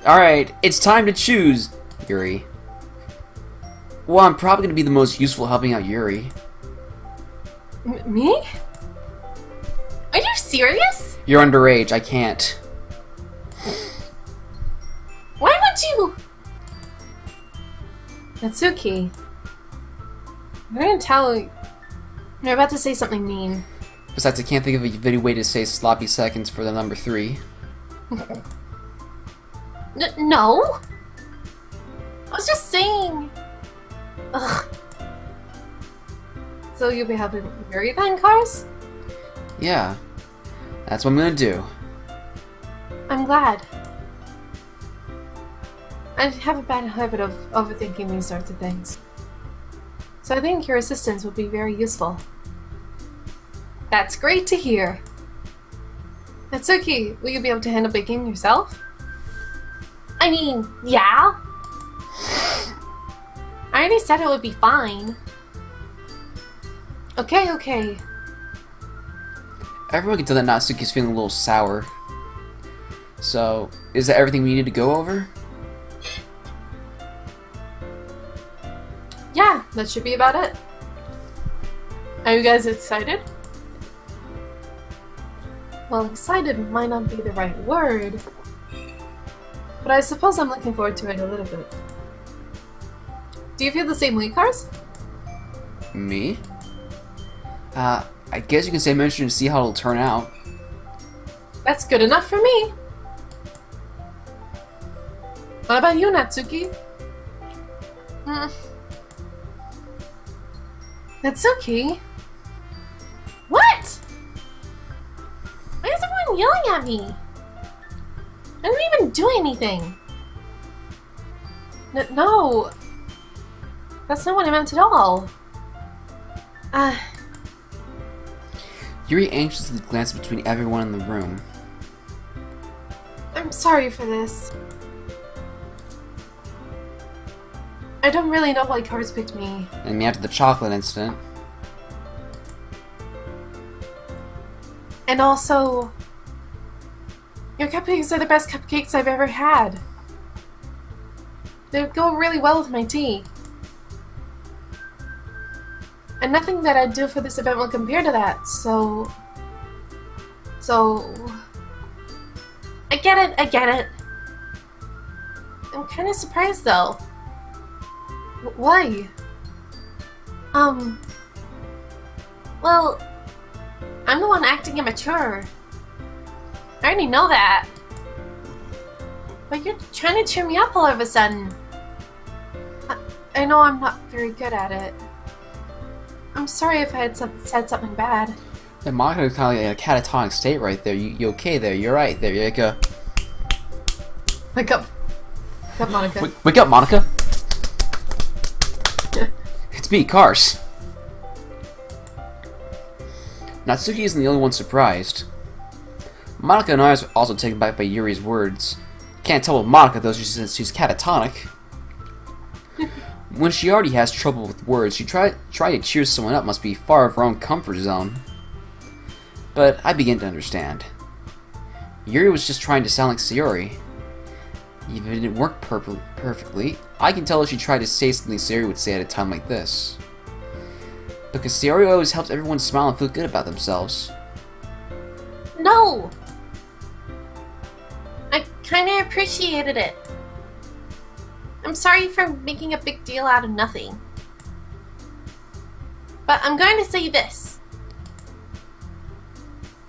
Alright, it's time to choose, Yuri. Well, I'm probably going to be the most useful helping out Yuri. Me? Are you serious? You're underage, I can't. Why would you? Natsuki. I'm gonna tell you. You're about to say something mean. Besides, I can't think of a video way to say sloppy seconds for the number 3. No! I was just saying. Ugh. So you'll be helping Yuri then, Cars? Yeah, that's what I'm gonna do. I'm glad. I have a bad habit of overthinking these sorts of things. So I think your assistance would be very useful. That's great to hear. Natsuki, will you be able to handle baking yourself? I mean, yeah. I already said it would be fine. Okay. Everyone can tell that Natsuki's feeling a little sour. So, is that everything we needed to go over? Yeah, that should be about it. Are you guys excited? Well, excited might not be the right word, but I suppose I'm looking forward to it a little bit. Do you feel the same way, Cars? Me? I guess you can say I'm interested to see how it'll turn out. That's good enough for me. What about you, Natsuki? Natsuki? What? Why is everyone yelling at me? I didn't even do anything. No. That's not what I meant at all. Yuri anxiously glanced between everyone in the room. I'm sorry for this. I don't really know why Cars picked me. And me after the chocolate incident. And also, your cupcakes are the best cupcakes I've ever had. They go really well with my tea. And nothing that I'd do for this event will compare to that, so... I get it. I'm kind of surprised though. Why? Well, I'm the one acting immature. I already know that. But you're trying to cheer me up all of a sudden. I know I'm not very good at it. I'm sorry if I had said something bad. And Monica is kind of like in a catatonic state right there. You okay there? You're right there. You're like a... Wake up. Wake up, Monica. Wake up, Monica! It's me, Cars. Natsuki isn't the only one surprised. Monica and I are also taken back by Yuri's words. Can't tell with Monica though, since she's catatonic. When she already has trouble with words, she try to cheer someone up must be far of her own comfort zone. But I begin to understand. Yuri was just trying to sound like Sayori. Even if it didn't work perfectly, I can tell if she tried to say something Sayori would say at a time like this. Because Sayori always helps everyone smile and feel good about themselves. No! I kinda appreciated it. I'm sorry for making a big deal out of nothing. But I'm going to say this.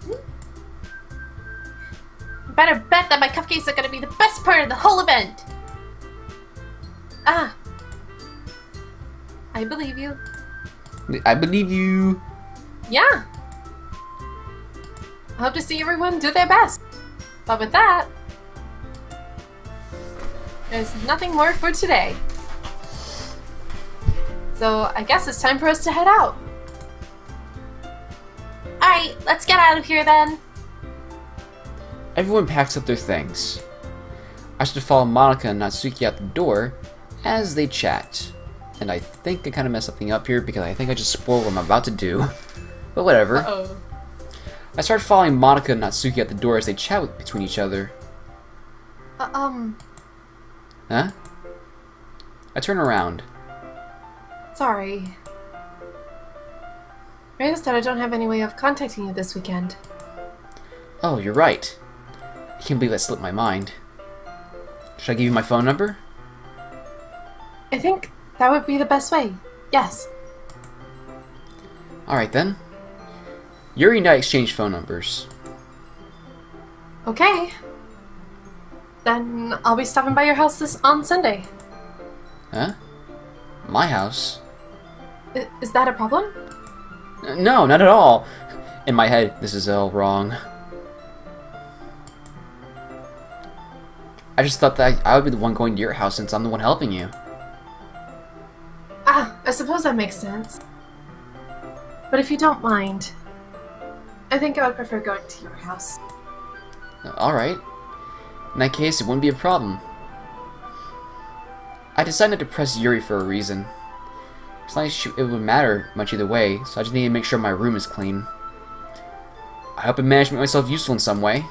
You better bet that my cupcakes are going to be the best part of the whole event. I believe you. I believe you. Yeah. I hope to see everyone do their best. But with that, there's nothing more for today. So I guess it's time for us to head out. Alright, let's get out of here then. Everyone packs up their things. I should follow Monica and Natsuki out the door as they chat. And I think I kind of messed something up here because I think I just spoiled what I'm about to do. But whatever. Uh-oh. I start following Monica and Natsuki out the door as they chat between each other. Huh? I turn around. Sorry. I realized that I don't have any way of contacting you this weekend. Oh, you're right. I can't believe that slipped my mind. Should I give you my phone number? I think that would be the best way. Yes. Alright then. Yuri and I exchanged phone numbers. Okay. Then I'll be stopping by your house on Sunday. Huh? My house? Is that a problem? No, not at all. In my head, this is all wrong. I just thought that I would be the one going to your house since I'm the one helping you. Ah, I suppose that makes sense. But if you don't mind, I think I would prefer going to your house. Alright. In that case, it wouldn't be a problem. I decided to press Yuri for a reason. It's not like it would matter much either way, so I just need to make sure my room is clean. I hope I managed to make myself useful in some way.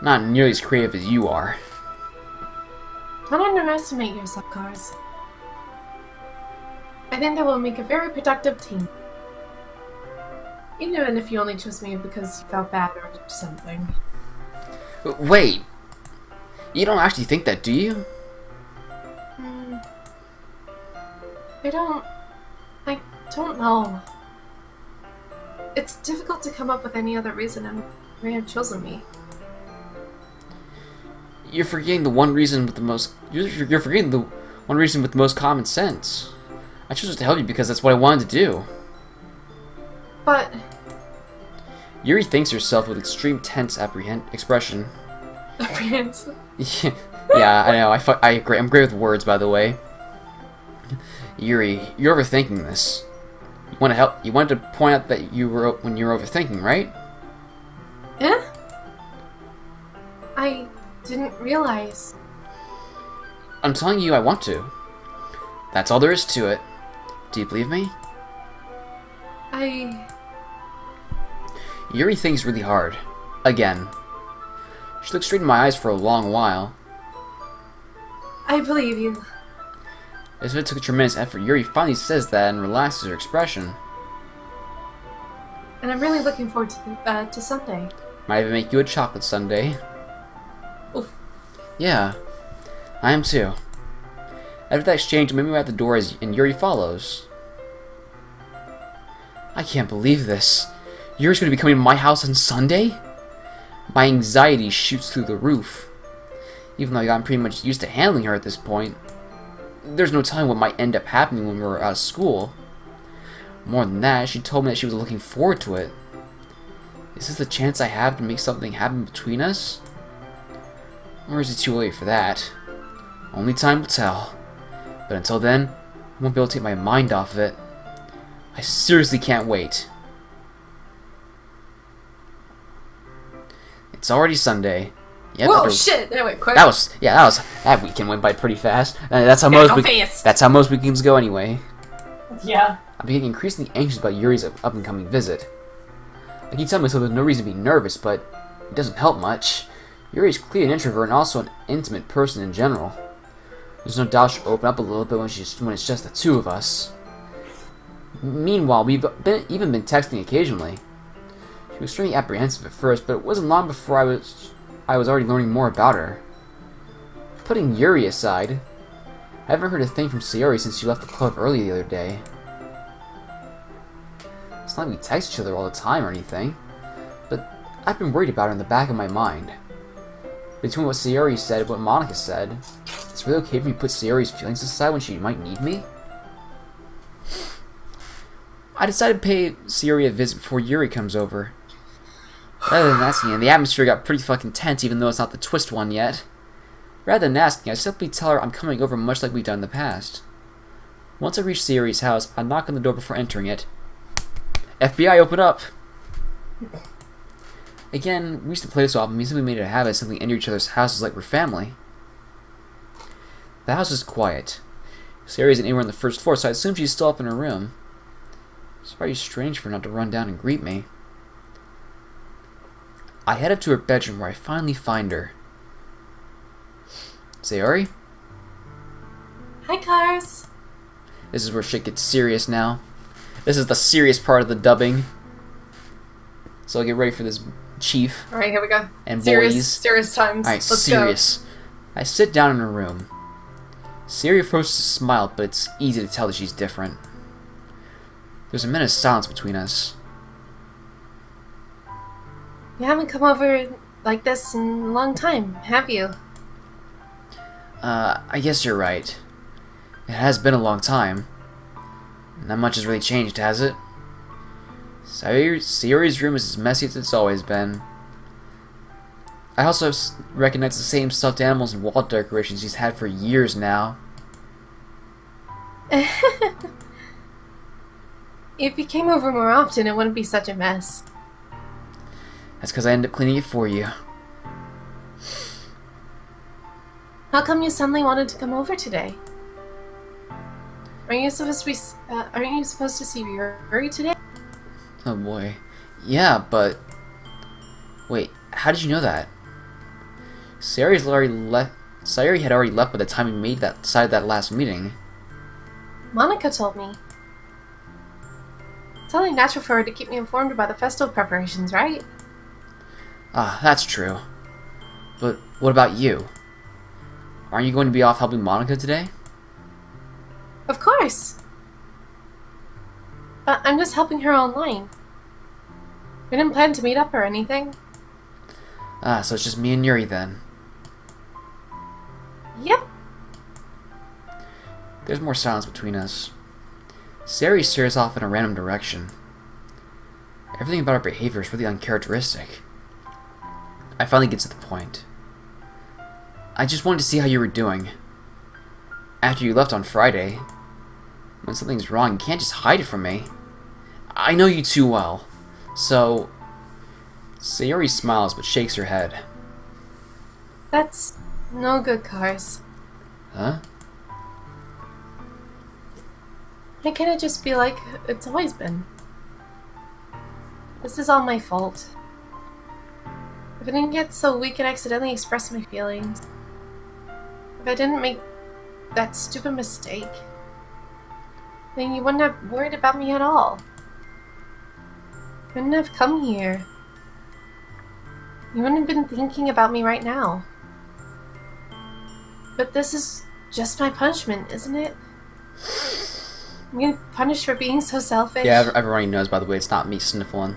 Not nearly as creative as you are. Don't underestimate yourself, Cars. I think that will make a very productive team. Even if you only chose me because you felt bad or something. Wait! You don't actually think that, do you? I don't know. It's difficult to come up with any other reason I may have chosen me. You're forgetting the one reason with the most. You're forgetting the one reason with the most common sense. I chose to help you because that's what I wanted to do. But Yuri thinks herself with extreme tense expression. apprehensive. Yeah, I know. I agree. I'm great with words, by the way. Yuri, you're overthinking this. You want to help? You wanted to point out that you were when you were overthinking, right? Eh? I didn't realize. I'm telling you, I want to. That's all there is to it. Do you believe me? Yuri thinks really hard. Again. She looked straight in my eyes for a long while. I believe you. As if it took a tremendous effort, Yuri finally says that and relaxes her expression. And I'm really looking forward to Sunday. Might even make you a chocolate sundae. Oof. Yeah, I am too. After that exchange, maybe we're at the door and Yuri follows. I can't believe this. Yuri's going to be coming to my house on Sunday? My anxiety shoots through the roof. Even though I'm pretty much used to handling her at this point. There's no telling what might end up happening when we're out of school. More than that, she told me that she was looking forward to it. Is this the chance I have to make something happen between us? Or is it too late for that? Only time will tell. But until then, I won't be able to take my mind off of it. I seriously can't wait. It's already Sunday. Yep, Whoa, shit! That went quick. That weekend went by pretty fast. That's how most weekends go anyway. Yeah. I'm getting increasingly anxious about Yuri's up and coming visit. I keep telling myself there's no reason to be nervous, but it doesn't help much. Yuri's clearly an introvert and also an intimate person in general. There's no doubt she'll open up a little bit when it's just the two of us. Meanwhile, we've even been texting occasionally. She was extremely apprehensive at first, but it wasn't long before I was already learning more about her. Putting Yuri aside, I haven't heard a thing from Sayori since she left the club early the other day. It's not like we text each other all the time or anything, but I've been worried about her in the back of my mind. Between what Sayori said and what Monica said, it's really okay if we put Sayori's feelings aside when she might need me? I decided to pay Sayori a visit before Yuri comes over. Rather than asking, and the atmosphere got pretty fucking tense even though it's not the twist one yet. Rather than asking, I simply tell her I'm coming over much like we've done in the past. Once I reach Sayori's house, I knock on the door before entering it. FBI, open up! Again, we used to play this often, we simply made it a habit of simply enter each other's houses like we're family. The house is quiet. Sayori isn't anywhere on the first floor, so I assume she's still up in her room. It's very strange for her not to run down and greet me. I head up to her bedroom where I finally find her. Sayori? Hi, Cars. This is where shit gets serious now. This is the serious part of the dubbing. So get ready for this, Chief. Alright, here we go. And serious, boys. Serious times. Alright, Let's serious. go. I sit down in her room. Sayori approaches to smile, but it's easy to tell that she's different. There's a minute of silence between us. You haven't come over like this in a long time, have you? I guess you're right. It has been a long time. Not much has really changed, has it? Sayori's room is as messy as it's always been. I also recognize the same stuffed animals and wall decorations she's had for years now. If you came over more often, it wouldn't be such a mess. That's because I end up cleaning it for you. How come you suddenly wanted to come over today? Aren't you supposed to see Yuri today? Oh boy. Yeah, but... Wait, how did you know that? Sayori had already left by the time we made that decided that last meeting. Monica told me. It's only natural for her to keep me informed about the festival preparations, right? Ah, that's true. But what about you? Aren't you going to be off helping Monica today? Of course! But I'm just helping her online. We didn't plan to meet up or anything. Ah, so it's just me and Yuri then. Yep. There's more silence between us. Sayori stares off in a random direction. Everything about her behavior is really uncharacteristic. I finally get to the point. I just wanted to see how you were doing. After you left on Friday. When something's wrong, you can't just hide it from me. I know you too well. So... Sayori smiles but shakes her head. That's no good, Cars. Huh? Why can't it just be like it's always been? This is all my fault. If I didn't get so weak and accidentally express my feelings, if I didn't make that stupid mistake, then you wouldn't have worried about me at all. You wouldn't have come here. You wouldn't have been thinking about me right now. But this is just my punishment, isn't it? I'm getting punished for being so selfish. Yeah, everyone knows, by the way, it's not me sniffling.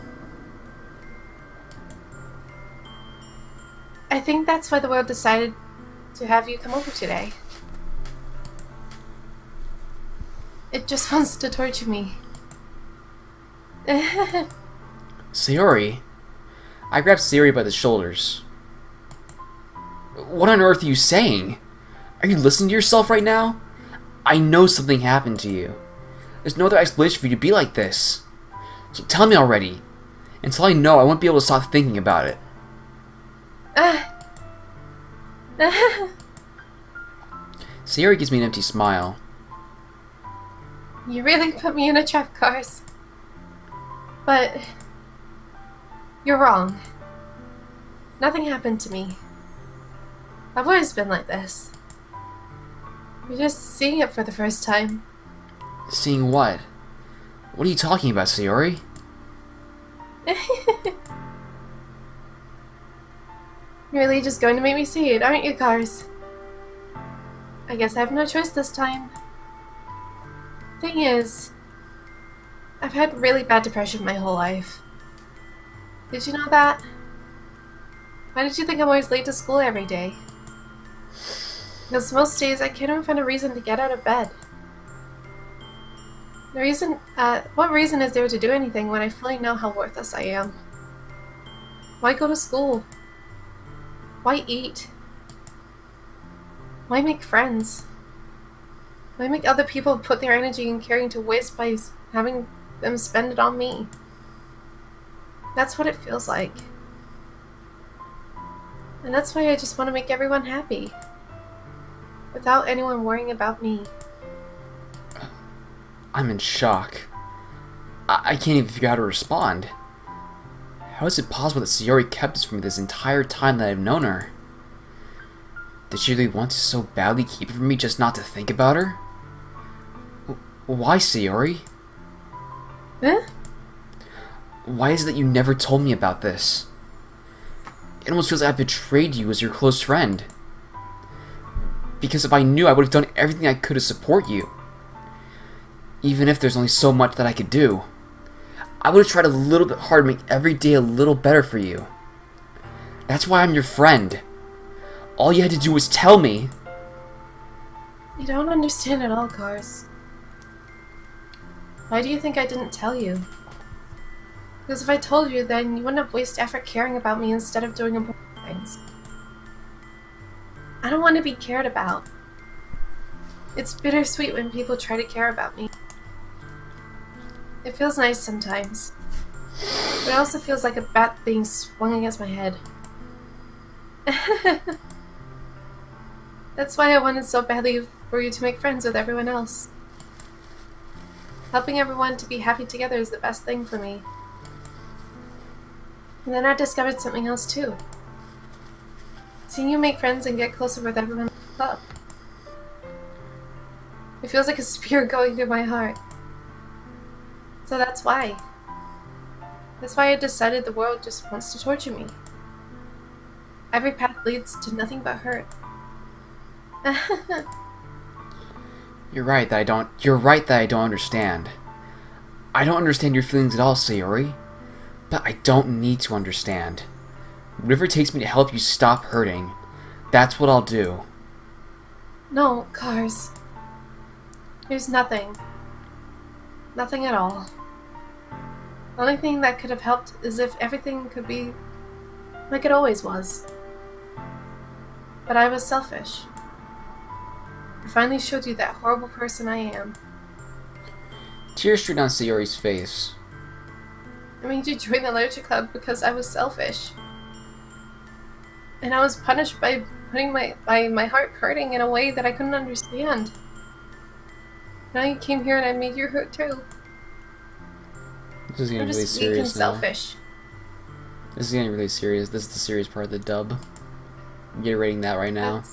I think that's why the world decided to have you come over today. It just wants to torture me. Sayori? I grabbed Sayori by the shoulders. What on earth are you saying? Are you listening to yourself right now? I know something happened to you. There's no other explanation for you to be like this. So tell me already. Until I know, I won't be able to stop thinking about it. Sayori gives me an empty smile. You really put me in a trap, Cars. But you're wrong. Nothing happened to me. I've always been like this. You're just seeing it for the first time. Seeing what? What are you talking about, Sayori? You're really just going to make me see it, aren't you, Cars? I guess I have no choice this time. Thing is, I've had really bad depression my whole life. Did you know that? Why did you think I'm always late to school every day? Because most days I can't even find a reason to get out of bed. What reason is there to do anything when I fully know how worthless I am? Why go to school? Why eat? Why make friends? Why make other people put their energy and caring to waste by having them spend it on me? That's what it feels like. And that's why I just want to make everyone happy. Without anyone worrying about me. I'm in shock. I can't even figure out how to respond. How is it possible that Sayori kept this from me this entire time that I've known her? Did she really want to so badly keep it from me just not to think about her? Why, Sayori? Huh? Why is it that you never told me about this? It almost feels like I betrayed you as your close friend. Because if I knew, I would have done everything I could to support you. Even if there's only so much that I could do. I would have tried a little bit harder to make every day a little better for you. That's why I'm your friend. All you had to do was tell me. You don't understand at all, Cars. Why do you think I didn't tell you? Because if I told you, then you wouldn't have wasted effort caring about me instead of doing important things. I don't want to be cared about. It's bittersweet when people try to care about me. It feels nice sometimes. But it also feels like a bat being swung against my head. That's why I wanted so badly for you to make friends with everyone else. Helping everyone to be happy together is the best thing for me. And then I discovered something else too. Seeing you make friends and get closer with everyone in the club. It feels like a spear going through my heart. So that's why. That's why I decided the world just wants to torture me. Every path leads to nothing but hurt. You're right that I don't understand. I don't understand your feelings at all, Sayori. But I don't need to understand. Whatever it takes me to help you stop hurting, that's what I'll do. No, Cars. There's nothing. Nothing at all. The only thing that could have helped is if everything could be like it always was. But I was selfish. I finally showed you that horrible person I am. Tears streamed down Sayori's face. I made you join the literature club because I was selfish. And I was punished by putting my heart hurting in a way that I couldn't understand. Now you came here and I made you hurt too. This is getting I'm really just weak and serious now. selfish. This is getting really serious. This is the serious part of the dub. I'm reading that right now.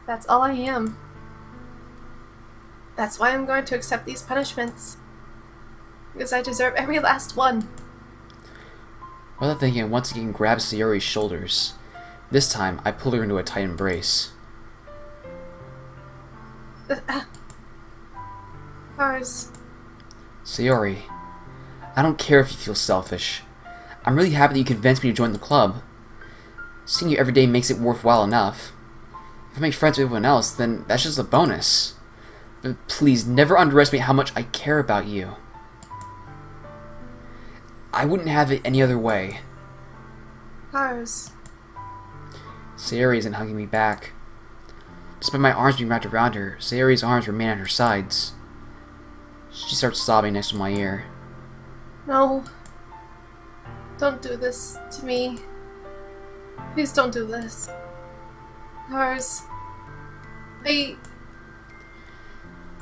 That's all I am. That's why I'm going to accept these punishments. Because I deserve every last one. Without thinking, I once again grabbed Sayori's shoulders. This time, I pulled her into a tight embrace. Cars. Sayori, I don't care if you feel selfish. I'm really happy that you convinced me to join the club. Seeing you every day makes it worthwhile enough. If I make friends with everyone else, then that's just a bonus. But please, never underestimate how much I care about you. I wouldn't have it any other way. Cars. Sayori isn't hugging me back. Despite my arms being wrapped around her, Sayori's arms remain at her sides. She starts sobbing next to my ear. No. Don't do this to me. Please don't do this. Cars.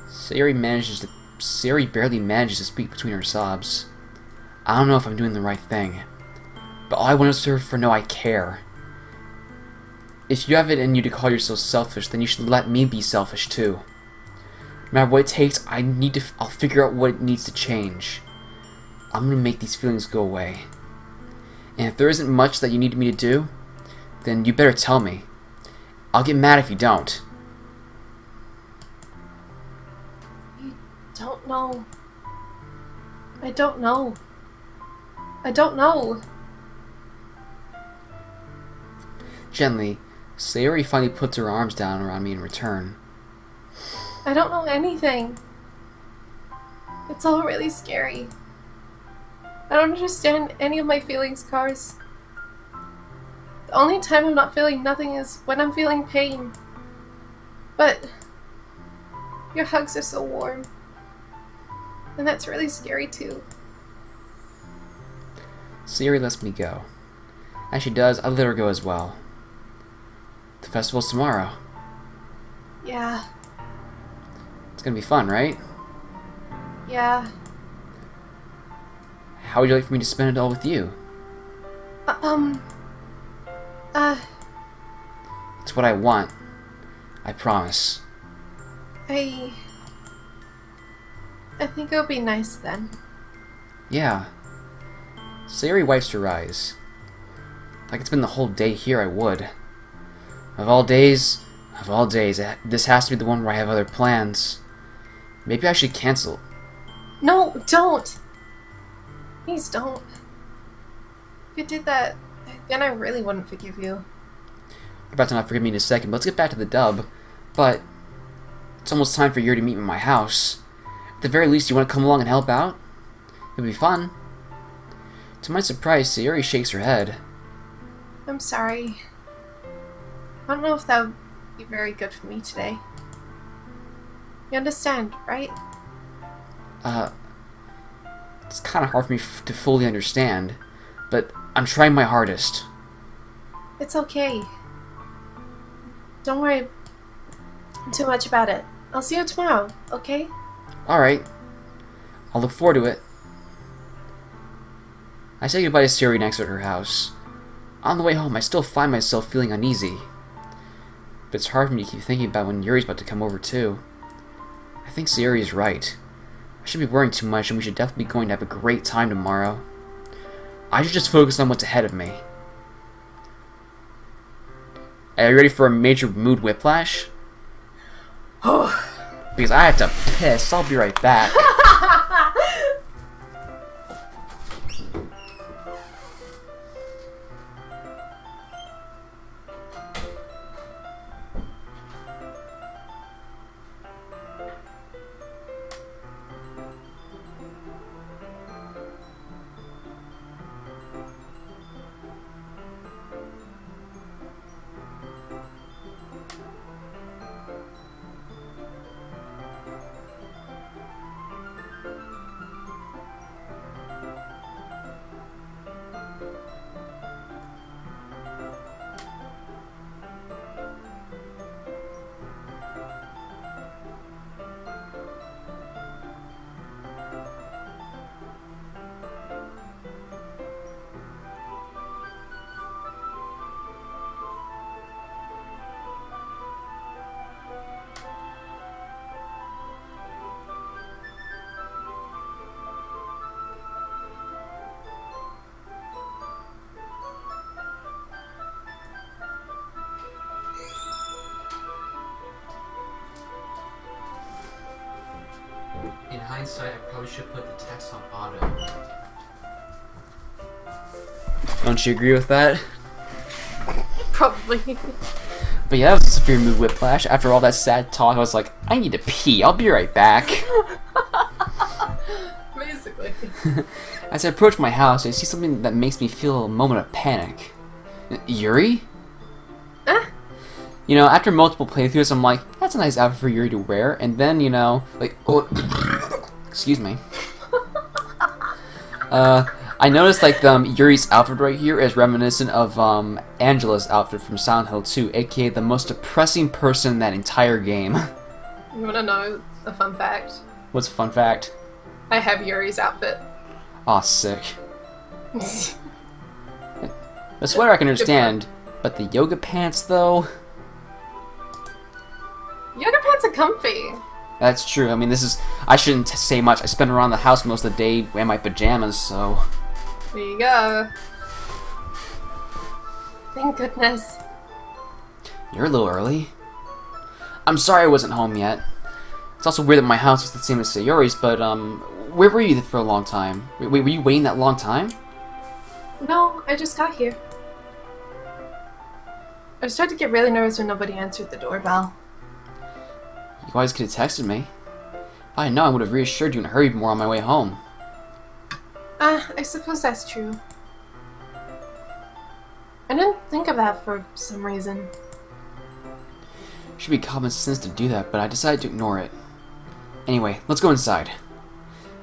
Sayori barely manages to speak between her sobs. I don't know if I'm doing the right thing, but all I want is to know I care. If you have it in you to call yourself selfish, then you should let me be selfish too. No matter what it takes, I'll figure out what it needs to change. I'm gonna make these feelings go away. And if there isn't much that you need me to do, then you better tell me. I'll get mad if you don't. Don't know. I don't know. I don't know. Gently, Sayori finally puts her arms down around me in return. I don't know anything. It's all really scary. I don't understand any of my feelings, Cars. The only time I'm not feeling nothing is when I'm feeling pain. But your hugs are so warm. And that's really scary too. Sayori lets me go. As she does, I let her go as well. The festival's tomorrow. Yeah. It's gonna be fun, right? Yeah. How would you like for me to spend it all with you? Uh. It's what I want. I promise. I think it would be nice then. Yeah. Sayori wipes her eyes. Like it's been the whole day here, I would. Of all days, this has to be the one where I have other plans. Maybe I should cancel. No, don't! Please don't. If you did that, then I really wouldn't forgive you. You're about to not forgive me in a second, but let's get back to the dub. But it's almost time for Yuri to meet me in my house. At the very least, you want to come along and help out? It'll be fun. To my surprise, Sayori shakes her head. I'm sorry. I don't know if that would be very good for me today. You understand, right? It's kind of hard for me to fully understand, but I'm trying my hardest. It's okay. Don't worry too much about it. I'll see you tomorrow, okay? Alright. I'll look forward to it. I say goodbye to Sayori next at her house. On the way home, I still find myself feeling uneasy. But it's hard for me to keep thinking about when Yuri's about to come over too. I think Sayori is right. I shouldn't be worrying too much, and we should definitely be going to have a great time tomorrow. I should just focus on what's ahead of me. Are you ready for a major mood whiplash? Because I have to piss. I'll be right back. In hindsight, I probably should put the text on auto. Don't you agree with that? Probably. But yeah, that was a severe mood whiplash. After all that sad talk, I was like, I need to pee. I'll be right back. Basically. As I approach my house, I see something that makes me feel a moment of panic. Yuri? You know, after multiple playthroughs, I'm like, that's a nice outfit for Yuri to wear. And then, you know, like, oh, excuse me. I noticed, like, Yuri's outfit right here is reminiscent of Angela's outfit from Silent Hill 2, aka the most depressing person in that entire game. You wanna know a fun fact? What's a fun fact? I have Yuri's outfit. Aw, sick. The sweater I can understand, but the yoga pants, though? Yoga pants are comfy. That's true. I mean, I shouldn't say much. I spend around the house most of the day in my pajamas, so... There you go. Thank goodness. You're a little early. I'm sorry I wasn't home yet. It's also weird that my house was the same as Sayori's, but, where were you for a long time? Were you waiting that long time? No, I just got here. I started to get really nervous when nobody answered the doorbell. You guys could have texted me. If I had known, I would have reassured you and hurried more on my way home. I suppose that's true. I didn't think of that for some reason. It should be common sense to do that, but I decided to ignore it. Anyway, let's go inside.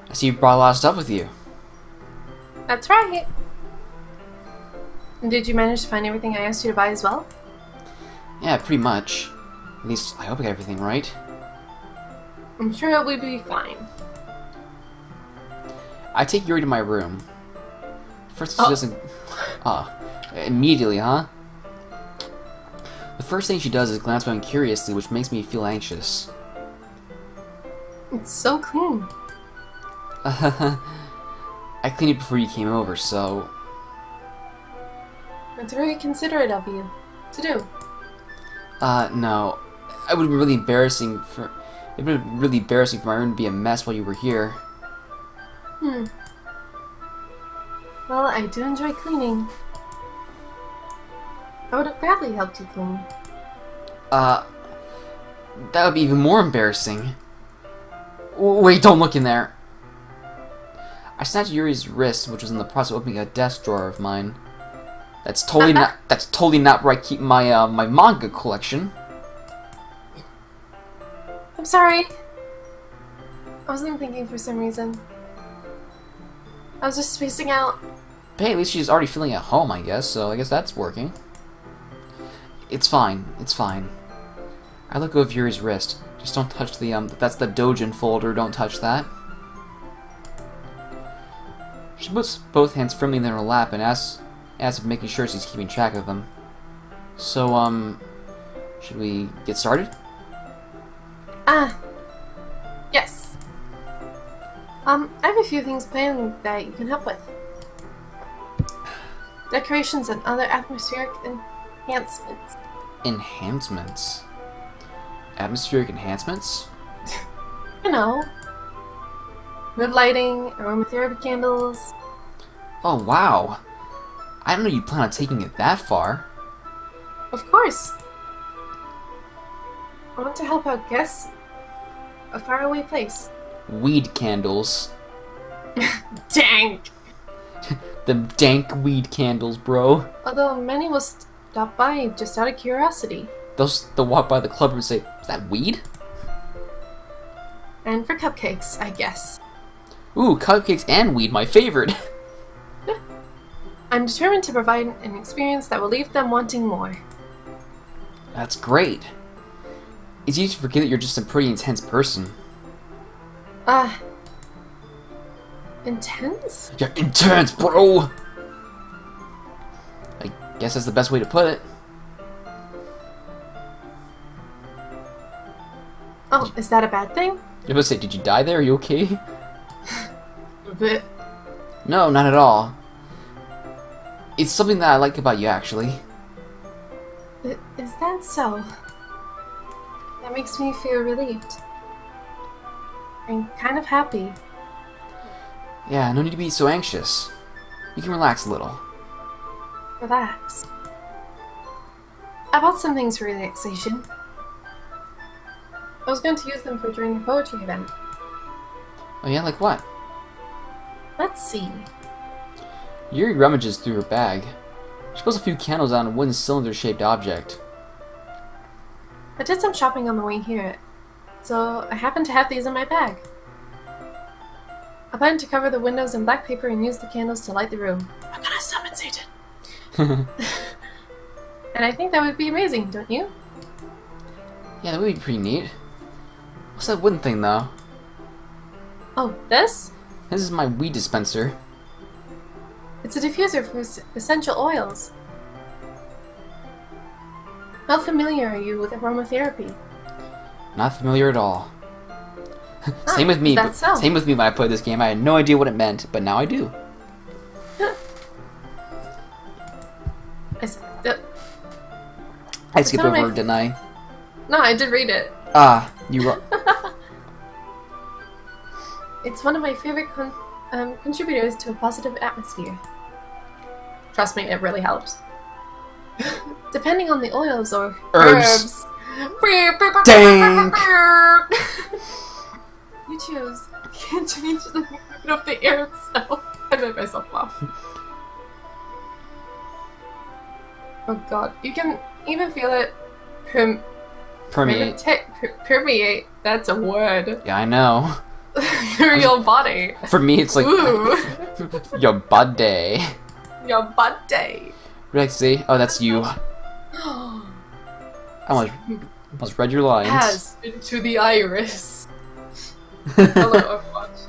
I see you brought a lot of stuff with you. That's right. Did you manage to find everything I asked you to buy as well? Yeah, pretty much. At least, I hope I got everything right. I'm sure it will be fine. I take Yuri to my room. First, she doesn't... immediately, huh? The first thing she does is glance around curiously, which makes me feel anxious. It's so clean. I cleaned it before you came over, so... That's very considerate of you to do. No. It would be really embarrassing for... It would be really embarrassing for my room to be a mess while you were here. Well, I do enjoy cleaning. I would have gladly helped you clean. That would be even more embarrassing. Wait, don't look in there. I snatched Yuri's wrist, which was in the process of opening a desk drawer of mine. That's totally not. That's totally not where I keep my my manga collection. I'm sorry. I wasn't thinking for some reason. I was just spacing out. But hey, at least she's already feeling at home, I guess. So I guess that's working. It's fine. It's fine. I let go of Yuri's wrist. Just don't touch the That's the Dojin folder. Don't touch that. She puts both hands firmly in her lap and asks if making sure she's keeping track of them. So should we get started? Yes. I have a few things planned that you can help with. Decorations and other atmospheric enhancements. Enhancements? Atmospheric enhancements? You know. Mood lighting, aromatherapy candles. Oh, wow. I didn't know you plan on taking it that far. Of course. I want to help out guests a faraway place. Weed candles. Dank! The dank weed candles, bro. Although many will stop by just out of curiosity. They'll walk by the club and say, "Is that weed?" And for cupcakes, I guess. Ooh, cupcakes and weed, my favorite. I'm determined to provide an experience that will leave them wanting more. That's great. It's easy to forget that you're just a pretty intense person. Intense? You're intense, bro! I guess that's the best way to put it. Oh, is that a bad thing? You're supposed to say, did you die there? Are you okay? A bit. No, not at all. It's something that I like about you, actually. Is that so? That makes me feel relieved. I'm kind of happy. Yeah, no need to be so anxious. You can relax a little. Relax. I bought some things for relaxation. I was going to use them for during the poetry event. Oh yeah, like what? Let's see. Yuri rummages through her bag. She pulls a few candles out on a wooden cylinder-shaped object. I did some shopping on the way here, so I happen to have these in my bag. I plan to cover the windows in black paper and use the candles to light the room. I'm gonna summon Satan! And I think that would be amazing, don't you? Yeah, that would be pretty neat. What's that wooden thing, though? Oh, this? This is my weed dispenser. It's a diffuser for essential oils. How familiar are you with aromatherapy? Not familiar at all. Same with me. Same with me when I played this game. I had no idea what it meant, but now I do. I skipped over, didn't I? No, I did read it. Ah, you were. It's one of my favorite contributors to a positive atmosphere. Trust me, it really helps. Depending on the oils or herbs. Dang! You choose. You can't change the movement of the air itself. I made myself laugh. Oh god. You can even feel it permeate. Permeate. That's a word. Yeah, I know. Through your body. For me, it's like your body. Your body. Rexy, oh, that's you. I almost read your lines. Has into the iris. Hello, Overwatch.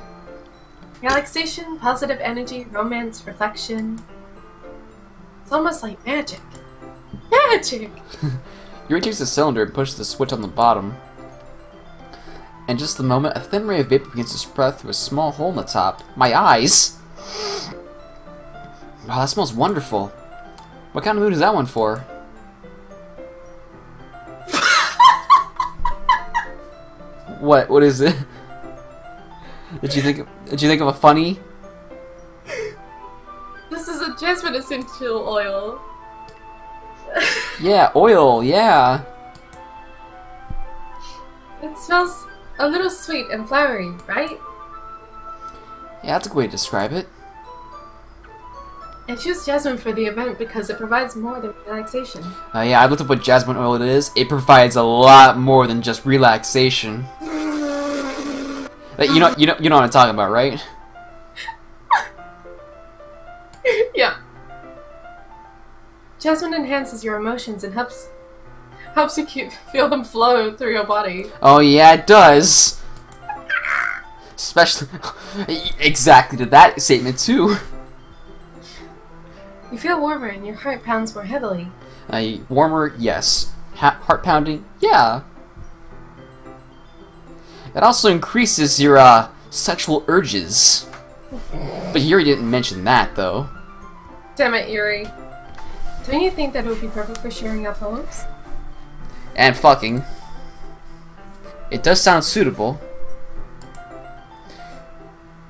Relaxation, positive energy, romance, reflection. It's almost like magic. Magic! Yuri takes the cylinder and pushes the switch on the bottom. In just a moment, a thin ray of vapor begins to spread through a small hole in the top. My eyes! Wow, that smells wonderful. What kind of mood is that one for? What is it? Did you think of a funny? This is a jasmine essential oil. Yeah, oil, yeah. It smells a little sweet and flowery, right? Yeah, that's a good way to describe it. I choose jasmine for the event because it provides more than relaxation. Yeah, I looked up what jasmine oil it is. It provides a lot more than just relaxation. You know what I'm talking about, right? Yeah. Jasmine enhances your emotions and helps you feel them flow through your body. Oh yeah, it does. Especially, exactly to that statement too. You feel warmer and your heart pounds more heavily. Warmer, yes. Heart pounding, yeah. It also increases your sexual urges. But Yuri didn't mention that though. Damn it, Yuri. Don't you think that it would be perfect for sharing our poems? And fucking. It does sound suitable.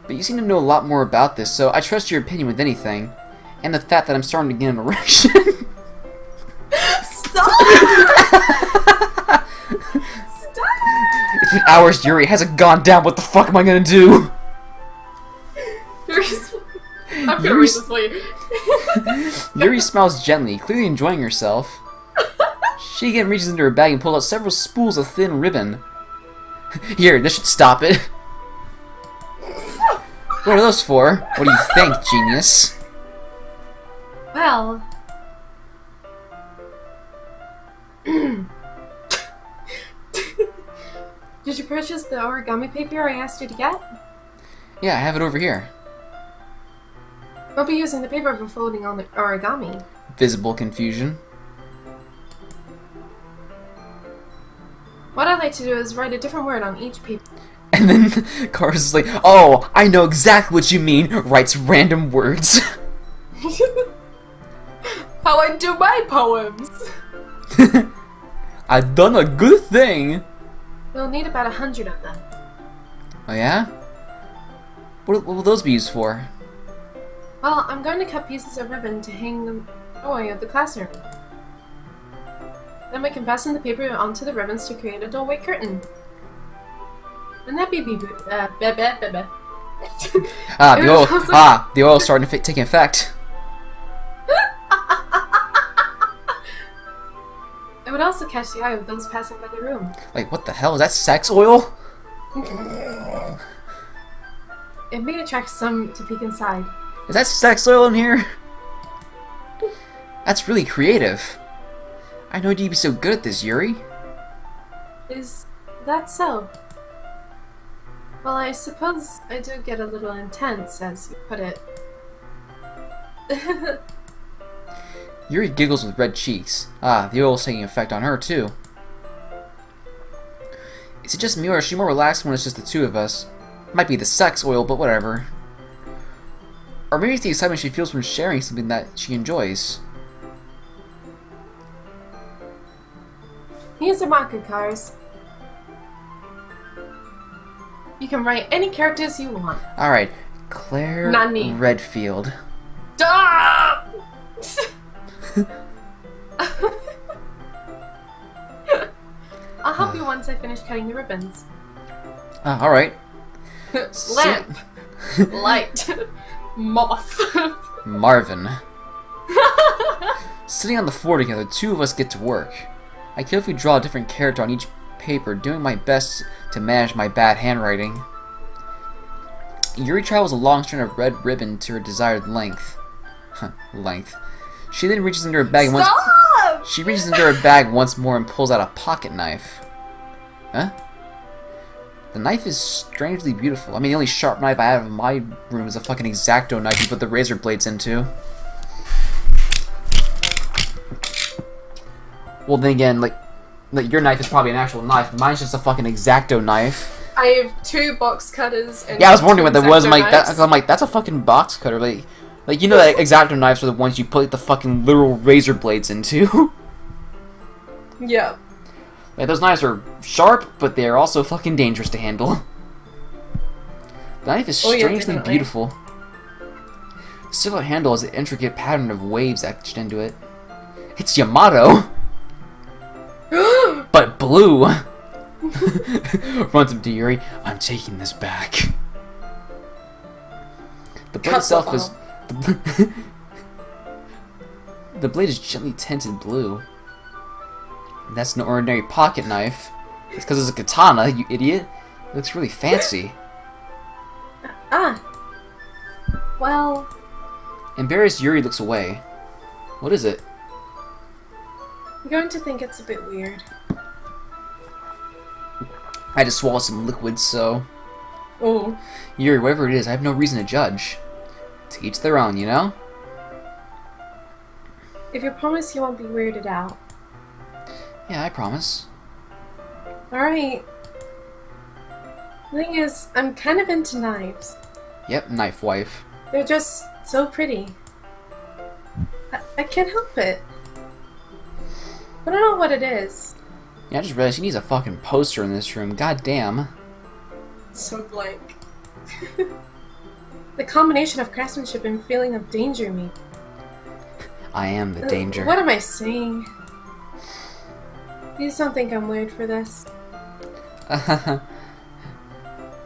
But you seem to know a lot more about this, so I trust your opinion with anything. And the fact that I'm starting to get an erection. Stop! Stop! It's been hours, Yuri. It hasn't gone down. What the fuck am I gonna do? I'm gonna read this for you. Yuri smiles gently, clearly enjoying herself. She again reaches into her bag and pulls out several spools of thin ribbon. Here, this should stop it. What are those for? What do you think, genius? Well... Did you purchase the origami paper I asked you to get? Yeah, I have it over here. I'll be using the paper for folding on the origami. Visible confusion. What I'd like to do is write a different word on each paper. And then Cars is like, oh, I know exactly what you mean. Writes random words. How I do my poems! I've done a good thing. We'll need about 100 of them. Oh yeah? What will those be used for? Well, I'm going to cut pieces of ribbon to hang the doorway of the classroom. Then we can fasten the paper onto the ribbons to create a doorway curtain. Wouldn't that be the oil's starting to take effect. It would also catch the eye of those passing by the room. Like, what the hell? Is that sex oil? It may attract some to peek inside. Is that sex oil in here? That's really creative. I know you'd be so good at this, Yuri. Is that so? Well, I suppose I do get a little intense, as you put it. Yuri giggles with red cheeks. Ah, the oil's taking effect on her, too. Is it just me, or is she more relaxed when it's just the two of us? Might be the sex oil, but whatever. Or maybe it's the excitement she feels from sharing something that she enjoys. Here's a marker, Cars. You can write any characters you want. Alright, Claire Nani. Redfield. Stop! I'll help you once I finish cutting the ribbons. Alright. Lamp. Light. Moth. Marvin. Sitting on the floor together, the two of us get to work. I carefully draw a different character on each paper, doing my best to manage my bad handwriting. Yuri travels a long strand of red ribbon to her desired length. Length. She then reaches into her bag and once more and pulls out a pocket knife. Huh? The knife is strangely beautiful. I mean, the only sharp knife I have in my room is a fucking X-Acto knife you put the razor blades into. Well, then again, like, Like, your knife is probably an actual knife. Mine's just a fucking X-Acto knife. I have 2 box cutters and Yeah, I was wondering what that was. X-Acto I'm like, that's a fucking box cutter. Like you know that X-Acto knives are the ones you put like, the fucking literal razor blades into. Yeah. Like, those knives are sharp, but they're also fucking dangerous to handle. The knife is strangely beautiful. The silver handle has an intricate pattern of waves etched into it. It's Yamato! But blue! Runs up to Yuri. I'm taking this back. The blade itself is... The blade is gently tinted blue. That's an ordinary pocket knife. It's because it's a katana, you idiot. It looks really fancy. Well... Embarrassed, Yuri looks away. What is it? I'm going to think it's a bit weird. I just swallowed some liquid, so... Oh. Yuri, whatever it is, I have no reason to judge. To each their own, you know? If you promise you won't be weirded out. Yeah, I promise. Alright. The thing is, I'm kind of into knives. Yep, knife wife. They're just so pretty. I can't help it. I don't know what it is. Yeah, I just realized he needs a fucking poster in this room. God damn. It's so blank. The combination of craftsmanship and feeling of danger in me. I am the danger. What am I saying? Please don't think I'm weird for this.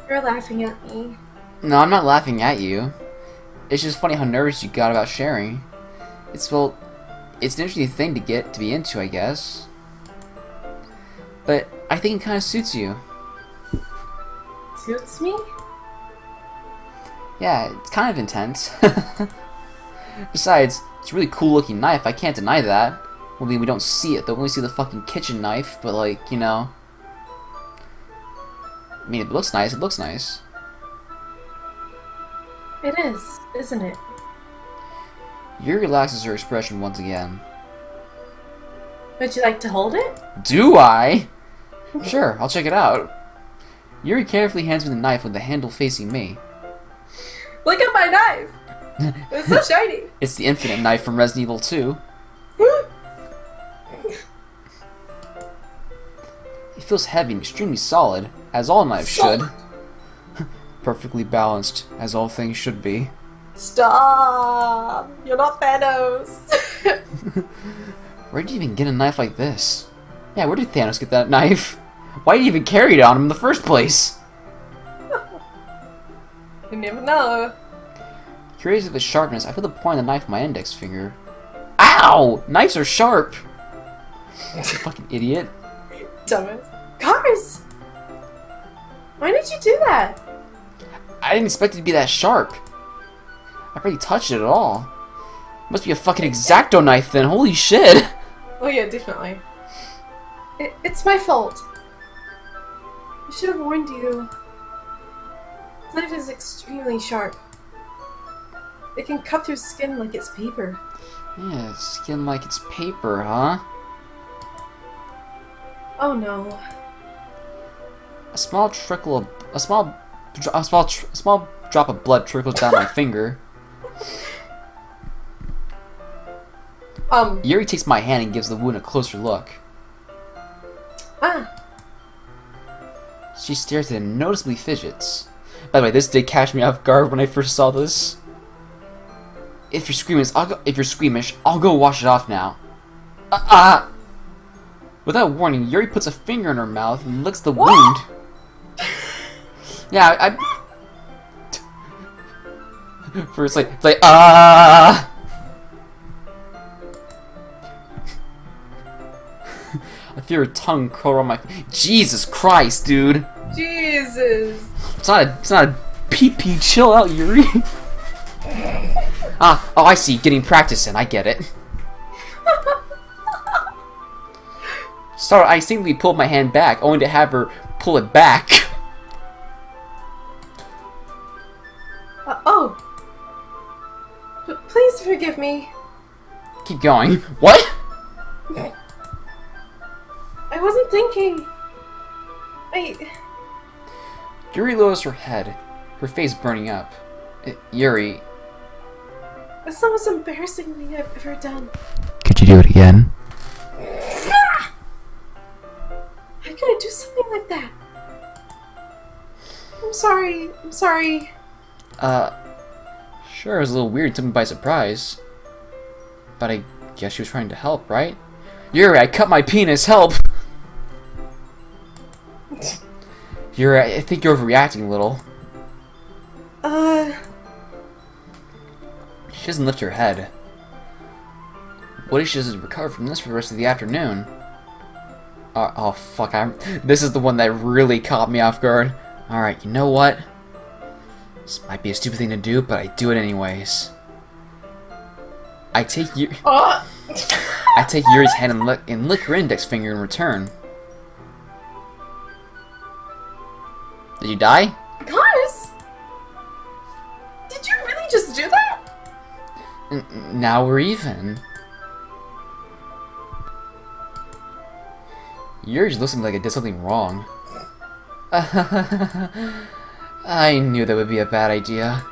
You're laughing at me. No, I'm not laughing at you. It's just funny how nervous you got about sharing. It's an interesting thing to be into, I guess. But I think it kind of suits you. Suits me? Yeah, it's kind of intense. Besides, it's a really cool looking knife, I can't deny that. Well, I mean, we don't see it, though. We only see the fucking kitchen knife, but like, you know. I mean, it looks nice, it looks nice. It is, isn't it? Yuri relaxes her expression once again. Would you like to hold it? Do I? Sure, I'll check it out. Yuri carefully hands me the knife with the handle facing me. Look at my knife! It's so shiny! It's the infinite knife from Resident Evil 2. It feels heavy and extremely solid, as all knives should. Perfectly balanced, as all things should be. Stop! You're not Thanos! Where'd you even get a knife like this? Yeah, where did Thanos get that knife? Why did he even carry it on him in the first place? You never know. Curious of its sharpness, I feel the point of the knife in my index finger. Ow! Knives are sharp! You fucking idiot. Dumbass. Cars! Why did you do that? I didn't expect it to be that sharp. I barely touched it at all. Must be a fucking X-Acto knife then, holy shit! Oh yeah, definitely. It's my fault. I should have warned you. This knife is extremely sharp. It can cut through skin like it's paper. Yeah, skin like it's paper, huh? Oh no. A small drop of blood trickles down my finger. Yuri takes my hand and gives the wound a closer look. She stares at it and noticeably fidgets. By the way, this did catch me off guard when I first saw this. If you're squeamish, I'll go wash it off now. Without warning, Yuri puts a finger in her mouth and licks the wound. Yeah, First, it's like, I feel her tongue curl around my. Jesus Christ, dude. Jesus. It's not a pee-pee. Chill out, Yuri. Oh, I see. Getting practice in. I get it. Sorry, I instinctively pulled my hand back, only to have her pull it back. Oh. Please forgive me. Keep going. What? I wasn't thinking? Yuri lowers her head, her face burning up. Yuri... That's the most embarrassing thing I've ever done. Could you do it again? How could I do something like that? I'm sorry. Sure, it was a little weird, took me by surprise. But I guess she was trying to help, right? Yuri, I cut my penis, help! Yuri, I think you're overreacting a little. She doesn't lift her head. What if she doesn't recover from this for the rest of the afternoon? Oh fuck, this is the one that really caught me off guard. Alright, you know what? This might be a stupid thing to do, but I do it anyways. I take Yuri's hand and lick her index finger in return. Did you die? Cars? Did you really just do that? Now we're even. Yuri looks like I did something wrong. I knew that would be a bad idea.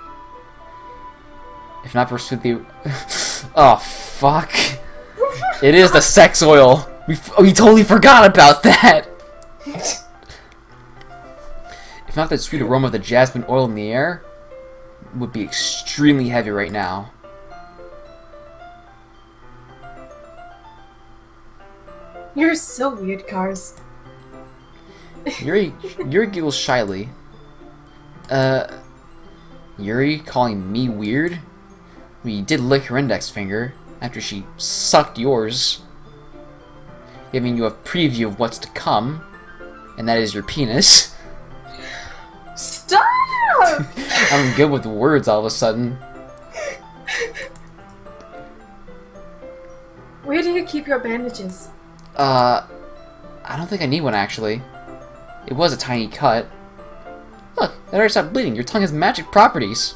If not for Sweetly... Oh, fuck. It is the sex oil. We totally forgot about that. If not, that sweet aroma of the jasmine oil in the air would be extremely heavy right now. You're so weird, Cars. Yuri giggles shyly. Yuri calling me weird? I mean, you did lick her index finger after she sucked yours, giving you a preview of what's to come, and that is your penis. Stop! I'm good with words all of a sudden. Where do you keep your bandages? I don't think I need one, actually. It was a tiny cut. Look, it already stopped bleeding. Your tongue has magic properties.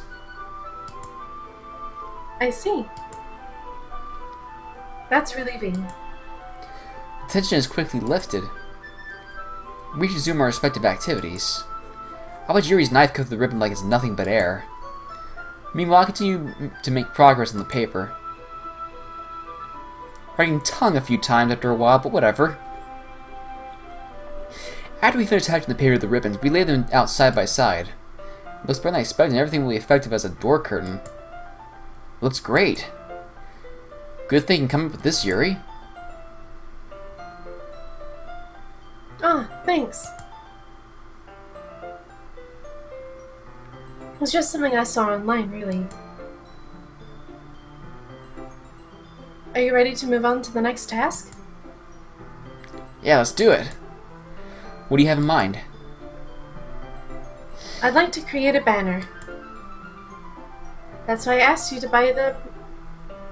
I see. That's relieving. The tension is quickly lifted. We resume our respective activities. How about Yuri's knife cut through the ribbon like it's nothing but air? Meanwhile, I continue to make progress on the paper. Writing tongue a few times after a while, but whatever. After we finish attaching the paper to the ribbons, we lay them out side by side. It looks better than I expected, and everything will be effective as a door curtain. It looks great. Good thinking coming up with this, Yuri. Ah, thanks. It was just something I saw online, really. Are you ready to move on to the next task? Yeah, let's do it. What do you have in mind? I'd like to create a banner. That's why I asked you to buy the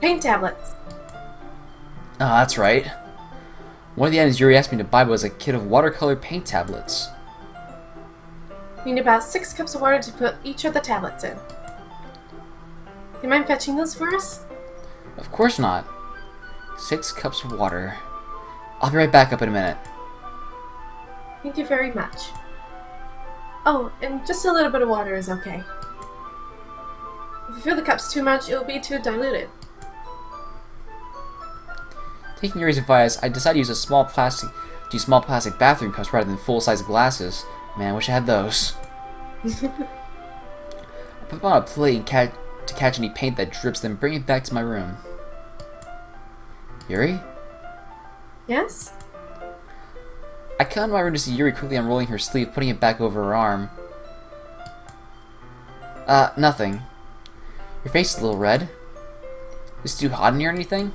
paint tablets. Oh, that's right. One of the items Yuri asked me to buy was a kit of watercolor paint tablets. We need about 6 cups of water to put each of the tablets in. Do you mind fetching those for us? Of course not. 6 cups of water. I'll be right back up in a minute. Thank you very much. Oh, and just a little bit of water is okay. If you fill the cups too much, it will be too diluted. Taking Yuri's advice, I decided to use small plastic bathroom cups rather than full-size glasses. Man, I wish I had those. I put them on a plate to catch any paint that drips, then bring it back to my room. Yuri? Yes? I come to my room to see Yuri quickly unrolling her sleeve, putting it back over her arm. Nothing. Your face is a little red. Is it too hot in here or anything?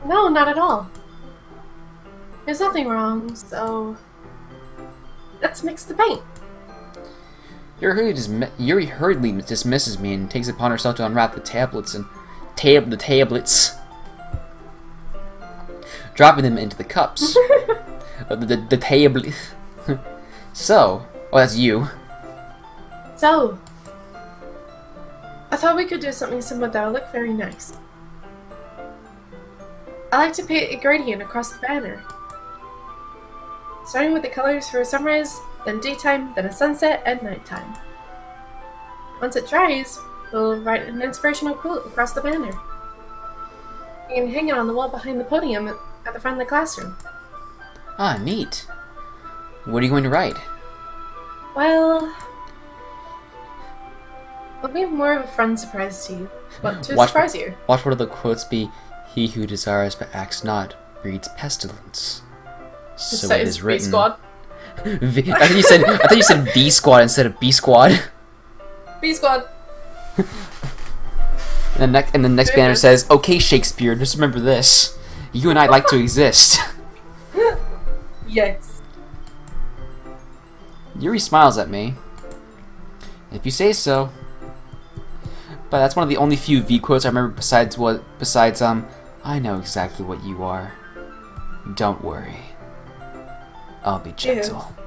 No, not at all. There's nothing wrong, so... let's mix the paint. Yuri hurriedly dismisses me and takes it upon herself to unwrap the tablets and the tablets, dropping them into the cups. the tablet. So, that's you. So, I thought we could do something similar that would look very nice. I like to paint a gradient across the banner. Starting with the colors for a sunrise, then daytime, then a sunset, and nighttime. Once it dries, we'll write an inspirational quote across the banner. You can hang it on the wall behind the podium at the front of the classroom. Ah, neat. What are you going to write? Well, it'll be more of a fun surprise to you. But to surprise you. Watch one of the quotes be, "He who desires but acts not breeds pestilence." So it is written. B-Squad. I thought you said V Squad instead of B Squad. B-Squad. And the next banner says, "Okay, Shakespeare, just remember this. You and I like to exist." Yes. Yuri smiles at me. If you say so. But that's one of the only few V quotes I remember besides I know exactly what you are. Don't worry. I'll be gentle. Ew.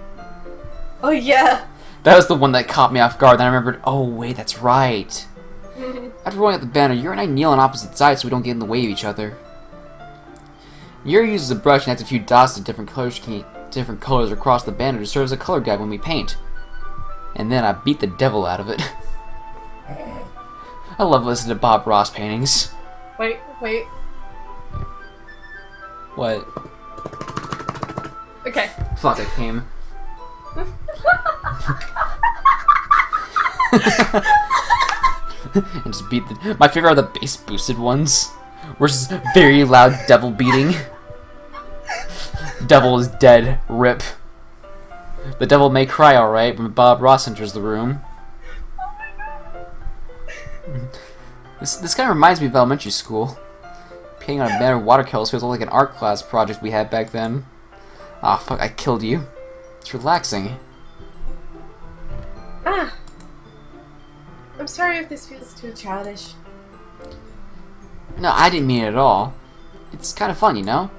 Oh yeah. That was the one that caught me off guard. Then I remembered, oh wait, that's right. After rolling out the banner, Yuri and I kneel on opposite sides so we don't get in the way of each other. Yuri uses a brush and adds a few dots to different colors across the banner to serve as a color guide when we paint. And then I beat the devil out of it. I love listening to Bob Ross paintings. Wait. What? Okay. Fuck, I came. And just beat the... My favorite are the bass boosted ones. Where it's just very loud devil beating. Devil is dead. Rip. The devil may cry alright when Bob Ross enters the room. This kind of reminds me of elementary school. Painting on a banner of watercolors feels like an art class project we had back then. Ah, fuck, I killed you. It's relaxing. Ah. I'm sorry if this feels too childish. No, I didn't mean it at all. It's kind of fun, you know?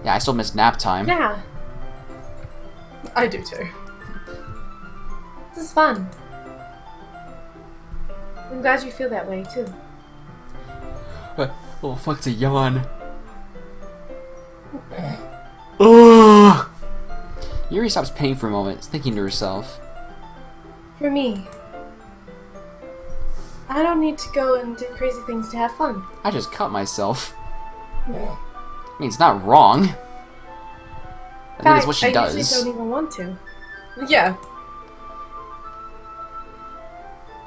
Yeah, I still miss nap time. Yeah. I do too. This is fun. I'm glad you feel that way too. Oh, fuck, it's a yawn. Ugh! Yuri stops painting for a moment, thinking to herself. For me, I don't need to go and do crazy things to have fun. I just cut myself. I mean, it's not wrong. I think that's what she does. I usually don't even want to. Yeah.